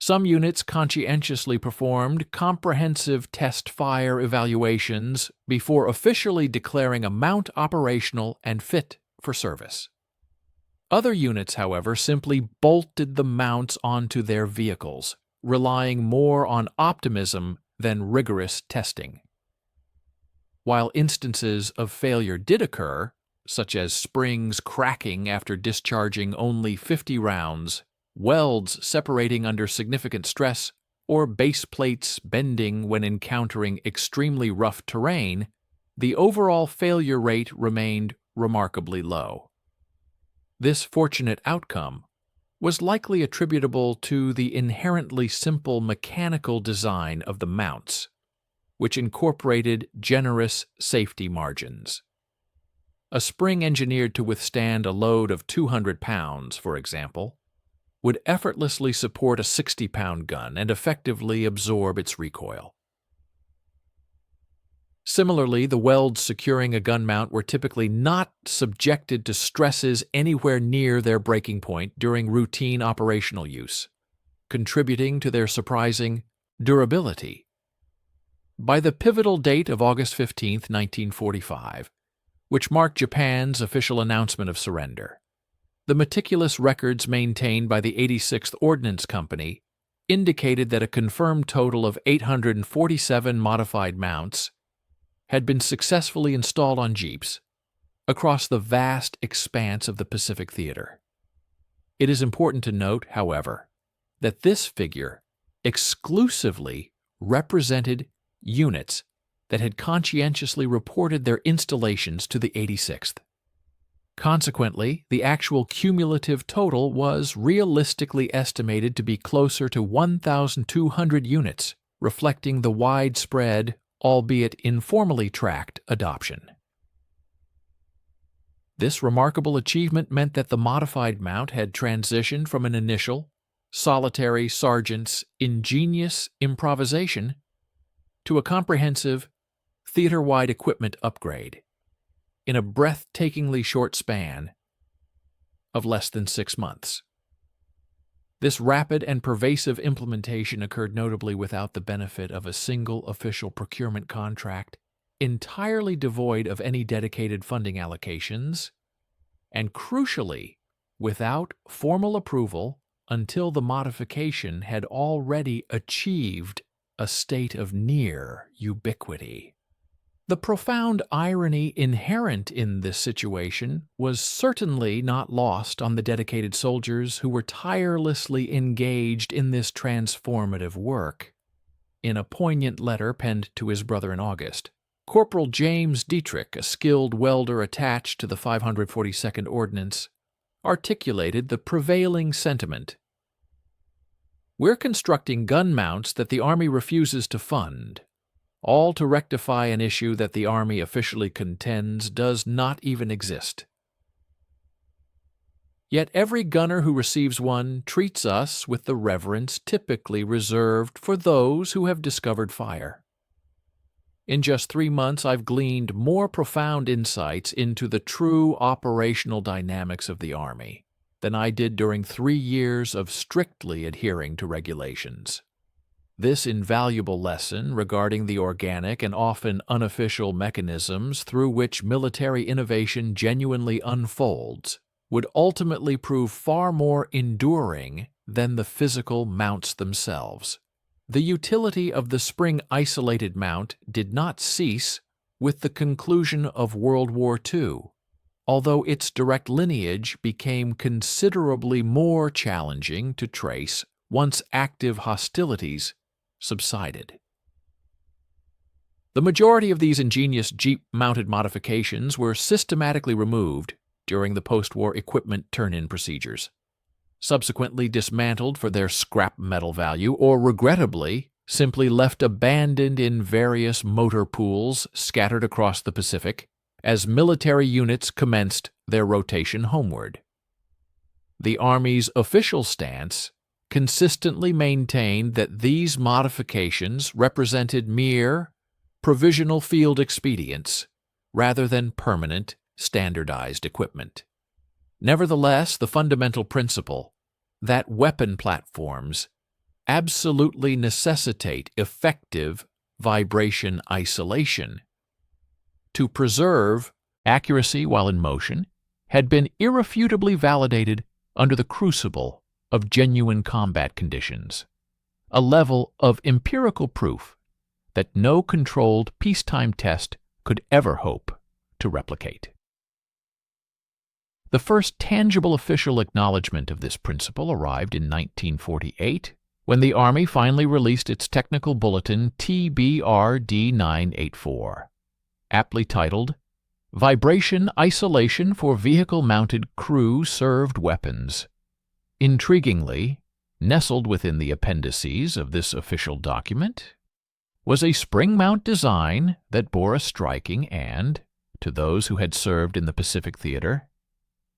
Some units conscientiously performed comprehensive test fire evaluations before officially declaring a mount operational and fit for service. Other units, however, simply bolted the mounts onto their vehicles, relying more on optimism than rigorous testing. While instances of failure did occur, such as springs cracking after discharging only 50 rounds, welds separating under significant stress, or base plates bending when encountering extremely rough terrain, the overall failure rate remained remarkably low. This fortunate outcome was likely attributable to the inherently simple mechanical design of the mounts, which incorporated generous safety margins. A spring engineered to withstand a load of 200 pounds, for example, would effortlessly support a 60-pound gun and effectively absorb its recoil. Similarly, the welds securing a gun mount were typically not subjected to stresses anywhere near their breaking point during routine operational use, contributing to their surprising durability. By the pivotal date of August 15, 1945, which marked Japan's official announcement of surrender, the meticulous records maintained by the 86th Ordnance Company indicated that a confirmed total of 847 modified mounts had been successfully installed on jeeps across the vast expanse of the Pacific Theater. It is important to note, however, that this figure exclusively represented units that had conscientiously reported their installations to the 86th. Consequently, the actual cumulative total was realistically estimated to be closer to 1,200 units, reflecting the widespread, albeit informally tracked, adoption. This remarkable achievement meant that the modified mount had transitioned from an initial, solitary sergeant's ingenious improvisation to a comprehensive, theater-wide equipment upgrade in a breathtakingly short span of less than 6 months. This rapid and pervasive implementation occurred notably without the benefit of a single official procurement contract, entirely devoid of any dedicated funding allocations, and crucially, without formal approval until the modification had already achieved a state of near ubiquity. The profound irony inherent in this situation was certainly not lost on the dedicated soldiers who were tirelessly engaged in this transformative work. In a poignant letter penned to his brother in August, Corporal James Dietrich, a skilled welder attached to the 542nd Ordnance, articulated the prevailing sentiment. "We're constructing gun mounts that the Army refuses to fund, all to rectify an issue that the Army officially contends does not even exist. Yet every gunner who receives one treats us with the reverence typically reserved for those who have discovered fire. In just 3 months, I've gleaned more profound insights into the true operational dynamics of the Army than I did during 3 years of strictly adhering to regulations. This invaluable lesson regarding the organic and often unofficial mechanisms through which military innovation genuinely unfolds would ultimately prove far more enduring than the physical mounts themselves. The utility of the spring-isolated mount did not cease with the conclusion of World War II, although its direct lineage became considerably more challenging to trace once active hostilities subsided. The majority of these ingenious Jeep-mounted modifications were systematically removed during the post-war equipment turn-in procedures, subsequently dismantled for their scrap metal value, or regrettably simply left abandoned in various motor pools scattered across the Pacific as military units commenced their rotation homeward. The Army's official stance consistently maintained that these modifications represented mere provisional field expedients rather than permanent, standardized equipment. Nevertheless, the fundamental principle that weapon platforms absolutely necessitate effective vibration isolation to preserve accuracy while in motion had been irrefutably validated under the crucible of genuine combat conditions, a level of empirical proof that no controlled peacetime test could ever hope to replicate. The first tangible official acknowledgement of this principle arrived in 1948, when the Army finally released its technical bulletin TBRD 984, aptly titled Vibration Isolation for Vehicle-Mounted Crew-Served Weapons. Intriguingly, nestled within the appendices of this official document, was a spring mount design that bore a striking and, to those who had served in the Pacific Theater,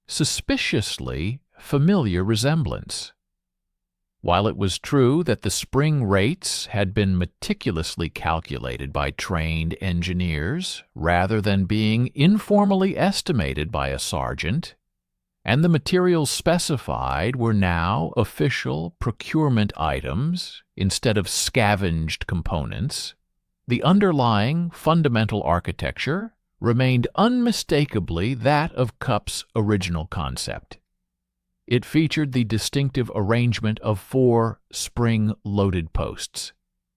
suspiciously familiar resemblance. While it was true that the spring rates had been meticulously calculated by trained engineers rather than being informally estimated by a sergeant, and the materials specified were now official procurement items instead of scavenged components, the underlying fundamental architecture remained unmistakably that of CUP's original concept. It featured the distinctive arrangement of 4 spring-loaded posts,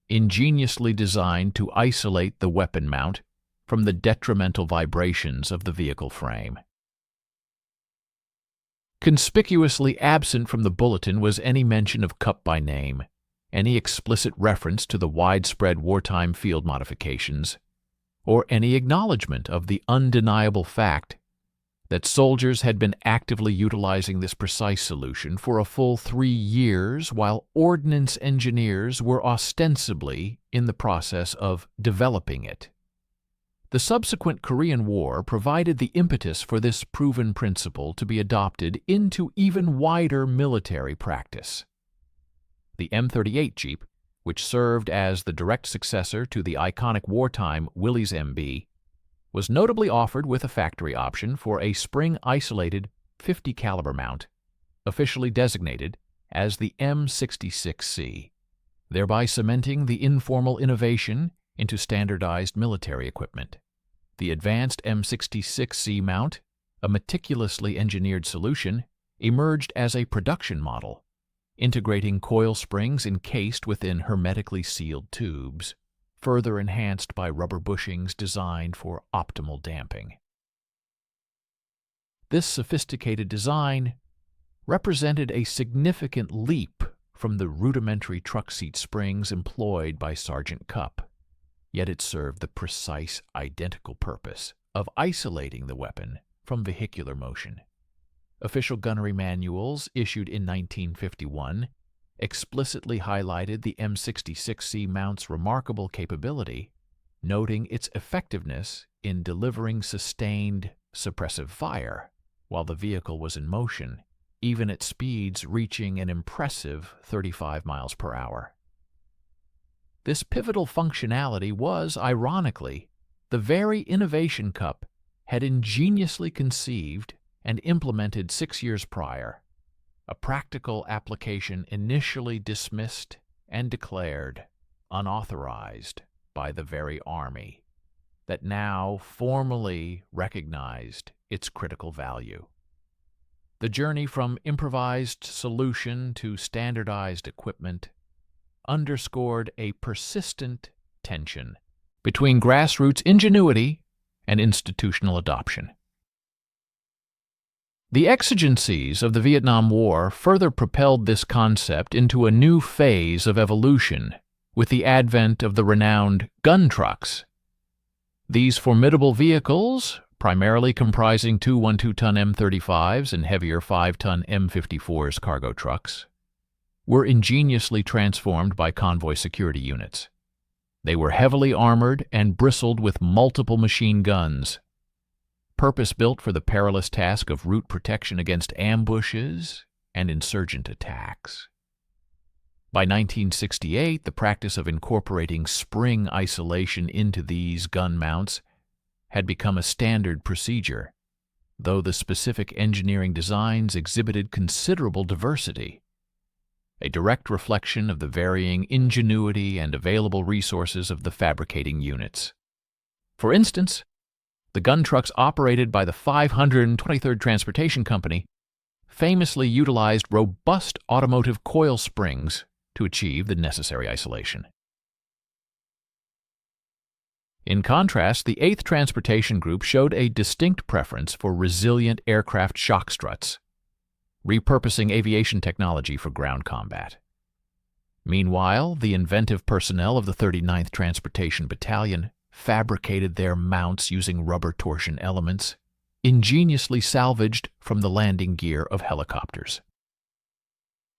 ingeniously designed to isolate the weapon mount from the detrimental vibrations of the vehicle frame. Conspicuously absent from the bulletin was any mention of CUP by name, any explicit reference to the widespread wartime field modifications, or any acknowledgement of the undeniable fact that soldiers had been actively utilizing this precise solution for a full 3 years while ordnance engineers were ostensibly in the process of developing it. The subsequent Korean War provided the impetus for this proven principle to be adopted into even wider military practice. The M38 Jeep, which served as the direct successor to the iconic wartime Willys MB, was notably offered with a factory option for a spring-isolated .50 caliber mount, officially designated as the M66C, thereby cementing the informal innovation into standardized military equipment. The advanced M66C mount, a meticulously engineered solution, emerged as a production model, integrating coil springs encased within hermetically sealed tubes, further enhanced by rubber bushings designed for optimal damping. This sophisticated design represented a significant leap from the rudimentary truck seat springs employed by Sergeant Cupp, yet it served the precise identical purpose of isolating the weapon from vehicular motion. Official gunnery manuals issued in 1951 explicitly highlighted the M66C mount's remarkable capability, noting its effectiveness in delivering sustained, suppressive fire while the vehicle was in motion, even at speeds reaching an impressive 35 miles per hour. This pivotal functionality was, ironically, the very innovation Cupp had ingeniously conceived and implemented 6 years prior, a practical application initially dismissed and declared unauthorized by the very Army, that now formally recognized its critical value. The journey from improvised solution to standardized equipment underscored a persistent tension between grassroots ingenuity and institutional adoption. The exigencies of the Vietnam War further propelled this concept into a new phase of evolution with the advent of the renowned gun trucks. These formidable vehicles, primarily comprising two 1.2-ton M35s and heavier 5-ton M54s cargo trucks, were ingeniously transformed by convoy security units. They were heavily armored and bristled with multiple machine guns, purpose-built for the perilous task of route protection against ambushes and insurgent attacks. By 1968, the practice of incorporating spring isolation into these gun mounts had become a standard procedure, though the specific engineering designs exhibited considerable diversity, a direct reflection of the varying ingenuity and available resources of the fabricating units. For instance, the gun trucks operated by the 523rd Transportation Company famously utilized robust automotive coil springs to achieve the necessary isolation. In contrast, the 8th Transportation Group showed a distinct preference for resilient aircraft shock struts, repurposing aviation technology for ground combat. Meanwhile, the inventive personnel of the 39th Transportation Battalion fabricated their mounts using rubber torsion elements, ingeniously salvaged from the landing gear of helicopters.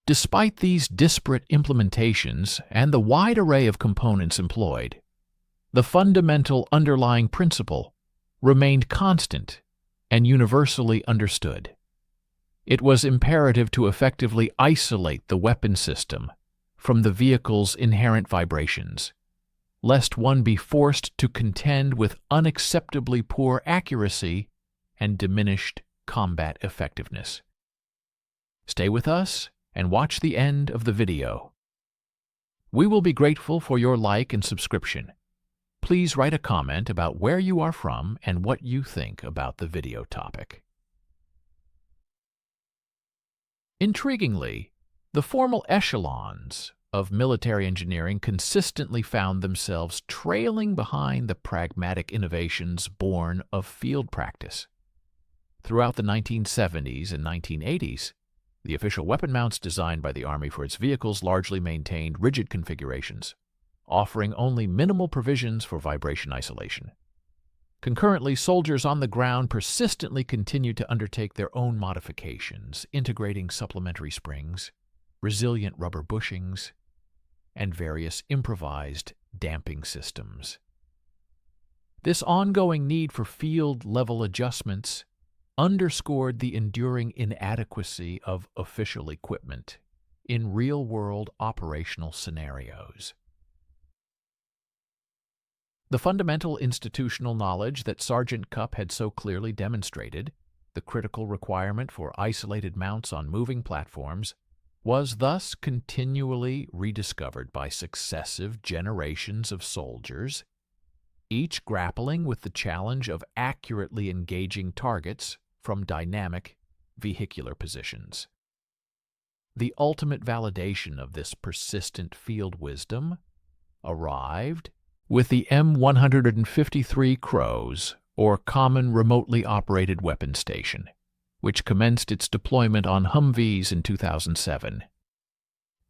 Despite these disparate implementations and the wide array of components employed, the fundamental underlying principle remained constant and universally understood. It was imperative to effectively isolate the weapon system from the vehicle's inherent vibrations, lest one be forced to contend with unacceptably poor accuracy and diminished combat effectiveness. Stay with us and watch the end of the video. We will be grateful for your like and subscription. Please write a comment about where you are from and what you think about the video topic. Intriguingly, the formal echelons of military engineering consistently found themselves trailing behind the pragmatic innovations born of field practice. Throughout the 1970s and 1980s, the official weapon mounts designed by the Army for its vehicles largely maintained rigid configurations, offering only minimal provisions for vibration isolation. Concurrently, soldiers on the ground persistently continued to undertake their own modifications, integrating supplementary springs, resilient rubber bushings, and various improvised damping systems. This ongoing need for field-level adjustments underscored the enduring inadequacy of official equipment in real-world operational scenarios. The fundamental institutional knowledge that Sergeant Cupp had so clearly demonstrated, the critical requirement for isolated mounts on moving platforms, was thus continually rediscovered by successive generations of soldiers, each grappling with the challenge of accurately engaging targets from dynamic vehicular positions. The ultimate validation of this persistent field wisdom arrived with the M153 Crows, or Common Remotely Operated Weapon Station, which commenced its deployment on Humvees in 2007.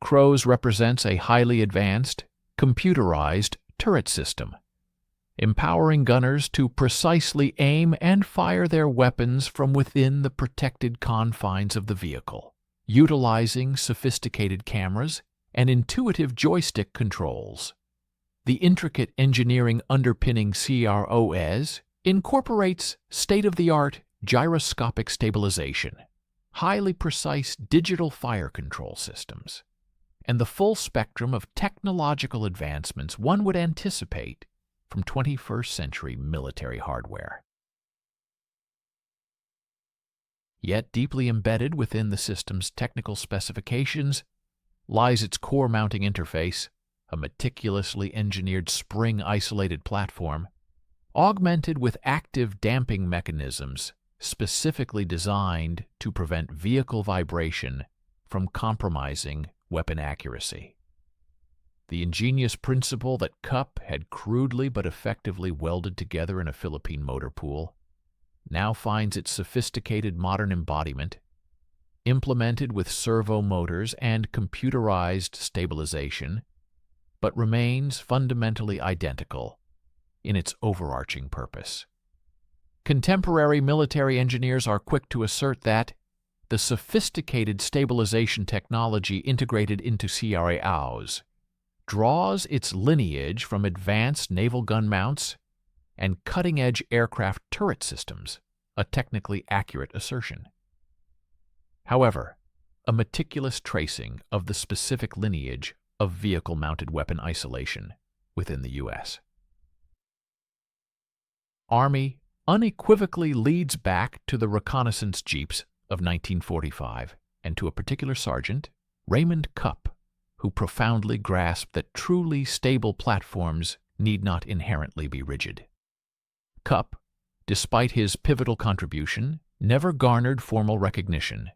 Crows represents a highly advanced, computerized turret system, empowering gunners to precisely aim and fire their weapons from within the protected confines of the vehicle, utilizing sophisticated cameras and intuitive joystick controls. The intricate engineering underpinning CROS incorporates state-of-the-art gyroscopic stabilization, highly precise digital fire control systems, and the full spectrum of technological advancements one would anticipate from 21st century military hardware. Yet deeply embedded within the system's technical specifications lies its core mounting interface, a meticulously engineered spring-isolated platform, augmented with active damping mechanisms specifically designed to prevent vehicle vibration from compromising weapon accuracy. The ingenious principle that Cup had crudely but effectively welded together in a Philippine motor pool now finds its sophisticated modern embodiment, implemented with servo motors and computerized stabilization, but remains fundamentally identical in its overarching purpose. Contemporary military engineers are quick to assert that the sophisticated stabilization technology integrated into CRAOs draws its lineage from advanced naval gun mounts and cutting-edge aircraft turret systems, a technically accurate assertion. However, a meticulous tracing of the specific lineage of vehicle-mounted weapon isolation within the U.S. Army unequivocally leads back to the reconnaissance jeeps of 1945 and to a particular sergeant, Raymond Cupp, who profoundly grasped that truly stable platforms need not inherently be rigid. Cupp, despite his pivotal contribution, never garnered formal recognition.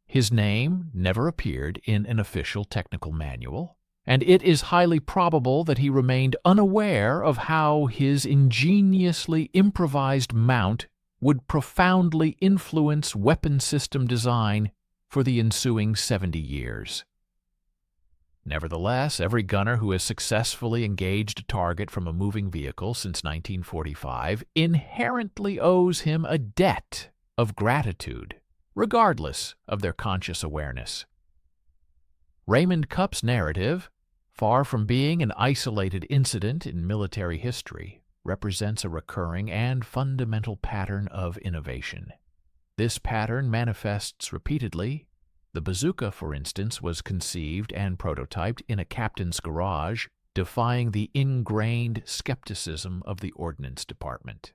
His name never appeared in an official technical manual, and it is highly probable that he remained unaware of how his ingeniously improvised mount would profoundly influence weapon system design for the ensuing 70 years. Nevertheless, every gunner who has successfully engaged a target from a moving vehicle since 1945 inherently owes him a debt of gratitude, regardless of their conscious awareness. Raymond Cupp's narrative, far from being an isolated incident in military history, represents a recurring and fundamental pattern of innovation. This pattern manifests repeatedly. The bazooka, for instance, was conceived and prototyped in a captain's garage, defying the ingrained skepticism of the Ordnance Department.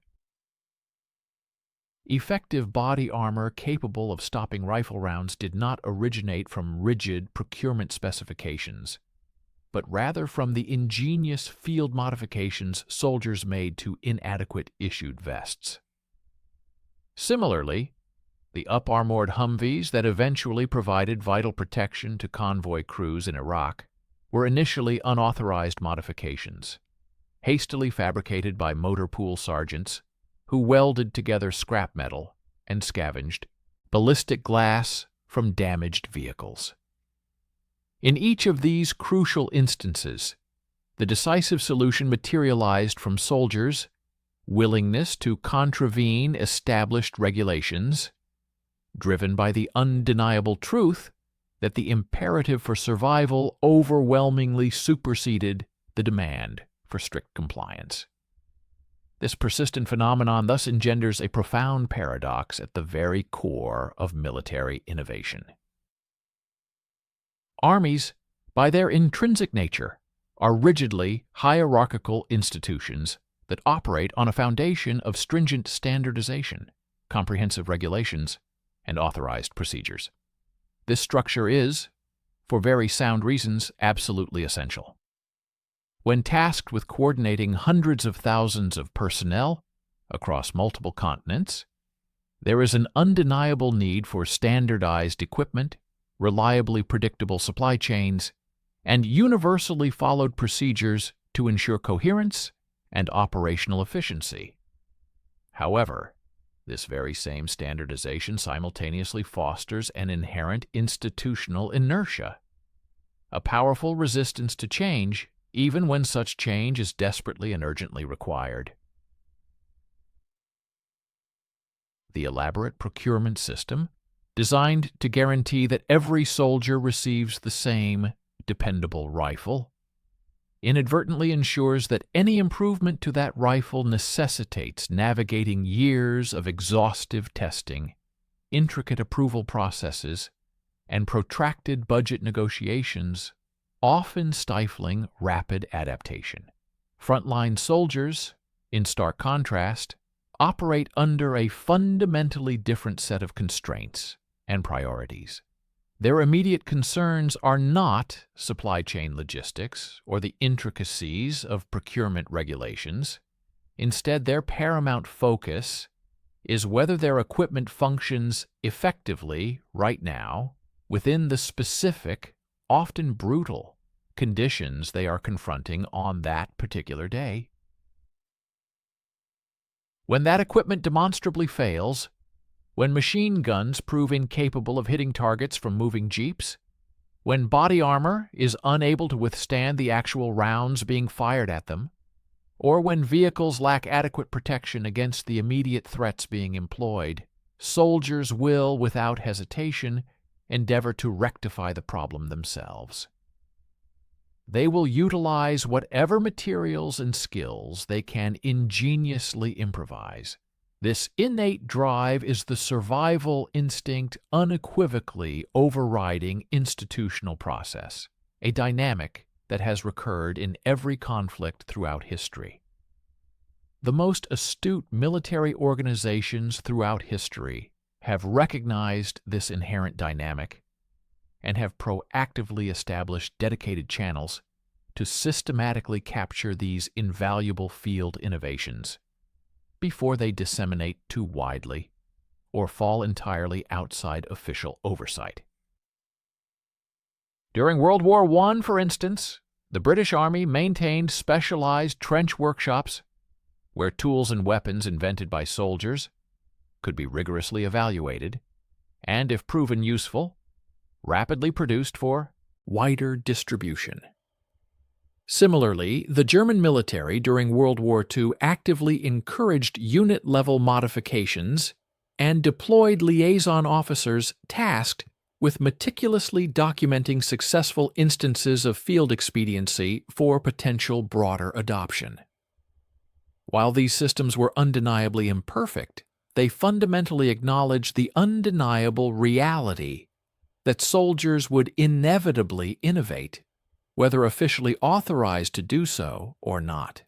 Effective body armor capable of stopping rifle rounds did not originate from rigid procurement specifications, but rather from the ingenious field modifications soldiers made to inadequate issued vests. Similarly, the up-armored Humvees that eventually provided vital protection to convoy crews in Iraq were initially unauthorized modifications, hastily fabricated by motor pool sergeants who welded together scrap metal and scavenged ballistic glass from damaged vehicles. In each of these crucial instances, the decisive solution materialized from soldiers' willingness to contravene established regulations, driven by the undeniable truth that the imperative for survival overwhelmingly superseded the demand for strict compliance. This persistent phenomenon thus engenders a profound paradox at the very core of military innovation. Armies, by their intrinsic nature, are rigidly hierarchical institutions that operate on a foundation of stringent standardization, comprehensive regulations, and authorized procedures. This structure is, for very sound reasons, absolutely essential. When tasked with coordinating hundreds of thousands of personnel across multiple continents, there is an undeniable need for standardized equipment, reliably predictable supply chains, and universally followed procedures to ensure coherence and operational efficiency. However, this very same standardization simultaneously fosters an inherent institutional inertia, a powerful resistance to change, even when such change is desperately and urgently required. The elaborate procurement system, designed to guarantee that every soldier receives the same dependable rifle, inadvertently ensures that any improvement to that rifle necessitates navigating years of exhaustive testing, intricate approval processes, and protracted budget negotiations, often stifling rapid adaptation. Frontline soldiers, in stark contrast, operate under a fundamentally different set of constraints and priorities. Their immediate concerns are not supply chain logistics or the intricacies of procurement regulations. Instead, their paramount focus is whether their equipment functions effectively right now within the specific, often brutal, conditions they are confronting on that particular day. When that equipment demonstrably fails, when machine guns prove incapable of hitting targets from moving jeeps, when body armor is unable to withstand the actual rounds being fired at them, or when vehicles lack adequate protection against the immediate threats being employed, soldiers will, without hesitation, endeavor to rectify the problem themselves. They will utilize whatever materials and skills they can ingeniously improvise. This innate drive is the survival instinct unequivocally overriding institutional process, a dynamic that has recurred in every conflict throughout history. The most astute military organizations throughout history have recognized this inherent dynamic and have proactively established dedicated channels to systematically capture these invaluable field innovations before they disseminate too widely or fall entirely outside official oversight. During World War I, for instance, the British Army maintained specialized trench workshops where tools and weapons invented by soldiers could be rigorously evaluated and, if proven useful, rapidly produced for wider distribution. Similarly, the German military during World War II actively encouraged unit-level modifications and deployed liaison officers tasked with meticulously documenting successful instances of field expediency for potential broader adoption. While these systems were undeniably imperfect, they fundamentally acknowledged the undeniable reality that soldiers would inevitably innovate, whether officially authorized to do so or not.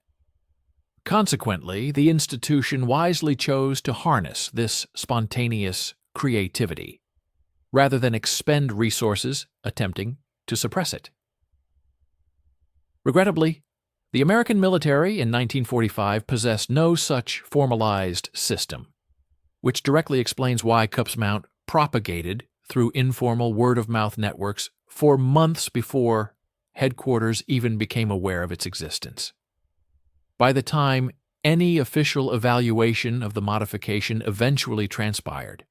Consequently, the institution wisely chose to harness this spontaneous creativity, rather than expend resources attempting to suppress it. Regrettably, the American military in 1945 possessed no such formalized system, which directly explains why Cups Mount propagated through informal word-of-mouth networks for months before headquarters even became aware of its existence. By the time any official evaluation of the modification eventually transpired,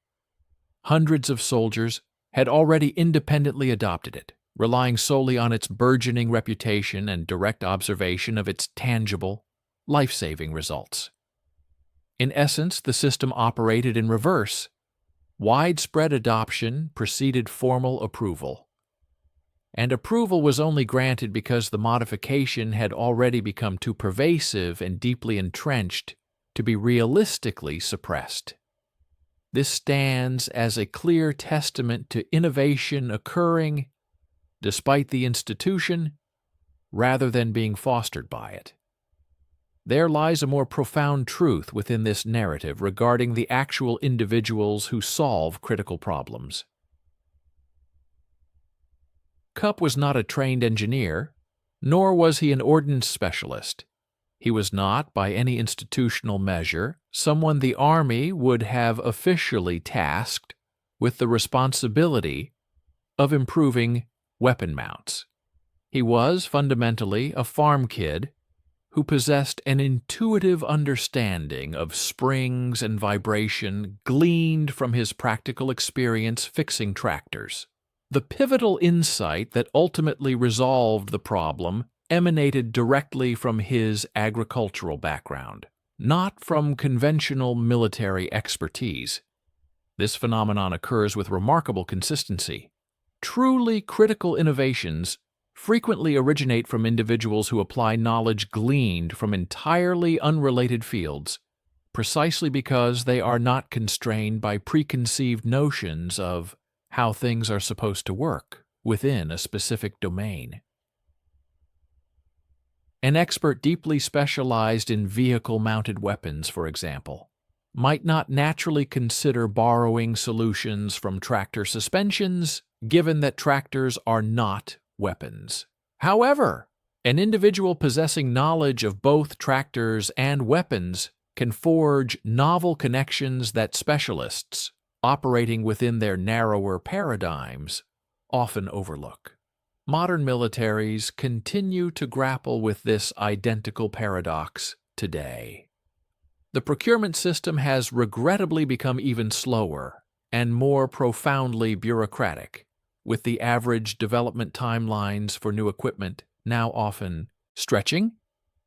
hundreds of soldiers had already independently adopted it, relying solely on its burgeoning reputation and direct observation of its tangible, life-saving results. In essence, the system operated in reverse. Widespread adoption preceded formal approval, and approval was only granted because the modification had already become too pervasive and deeply entrenched to be realistically suppressed. This stands as a clear testament to innovation occurring despite the institution rather than being fostered by it. There lies a more profound truth within this narrative regarding the actual individuals who solve critical problems. Cupp was not a trained engineer, nor was he an ordnance specialist. He was not, by any institutional measure, someone the Army would have officially tasked with the responsibility of improving weapon mounts. He was fundamentally a farm kid who possessed an intuitive understanding of springs and vibration gleaned from his practical experience fixing tractors. The pivotal insight that ultimately resolved the problem emanated directly from his agricultural background, not from conventional military expertise. This phenomenon occurs with remarkable consistency. Truly critical innovations frequently originate from individuals who apply knowledge gleaned from entirely unrelated fields, precisely because they are not constrained by preconceived notions of how things are supposed to work within a specific domain. An expert deeply specialized in vehicle-mounted weapons, for example, might not naturally consider borrowing solutions from tractor suspensions, given that tractors are not weapons. However, an individual possessing knowledge of both tractors and weapons can forge novel connections that specialists, operating within their narrower paradigms, often overlook. Modern militaries continue to grapple with this identical paradox today. The procurement system has regrettably become even slower and more profoundly bureaucratic, with the average development timelines for new equipment now often stretching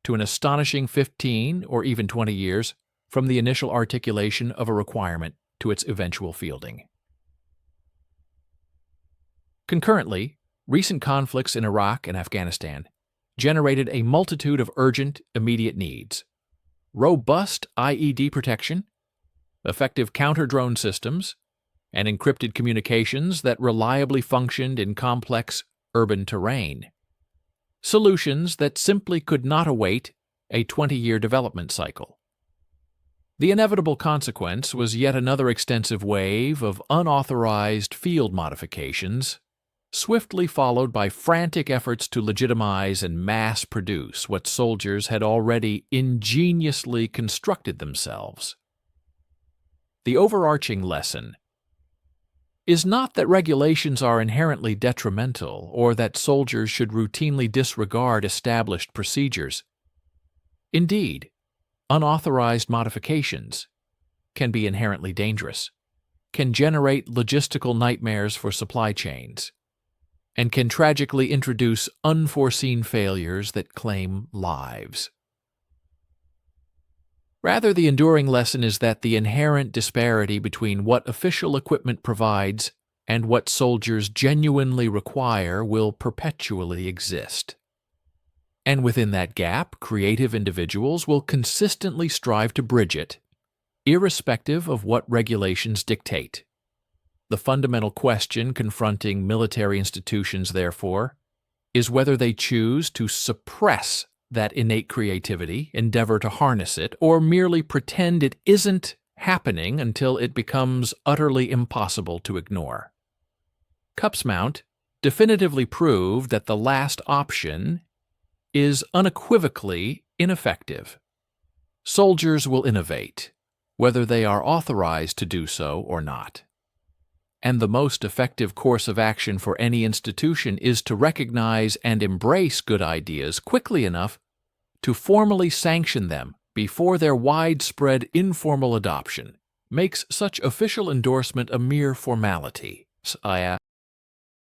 to an astonishing 15 or even 20 years from the initial articulation of a requirement to its eventual fielding. Concurrently, recent conflicts in Iraq and Afghanistan generated a multitude of urgent, immediate needs. Robust IED protection, effective counter-drone systems, and encrypted communications that reliably functioned in complex urban terrain. Solutions that simply could not await a 20-year development cycle. The inevitable consequence was yet another extensive wave of unauthorized field modifications, swiftly followed by frantic efforts to legitimize and mass-produce what soldiers had already ingeniously constructed themselves. The overarching lesson is not that regulations are inherently detrimental or that soldiers should routinely disregard established procedures. Indeed, unauthorized modifications can be inherently dangerous, can generate logistical nightmares for supply chains, and can tragically introduce unforeseen failures that claim lives. Rather, the enduring lesson is that the inherent disparity between what official equipment provides and what soldiers genuinely require will perpetually exist. And within that gap, creative individuals will consistently strive to bridge it, irrespective of what regulations dictate. The fundamental question confronting military institutions, therefore, is whether they choose to suppress that innate creativity, endeavor to harness it, or merely pretend it isn't happening until it becomes utterly impossible to ignore. Cupp's mount definitively proved that the last option is unequivocally ineffective. Soldiers will innovate, whether they are authorized to do so or not. And the most effective course of action for any institution is to recognize and embrace good ideas quickly enough to formally sanction them before their widespread informal adoption makes such official endorsement a mere formality.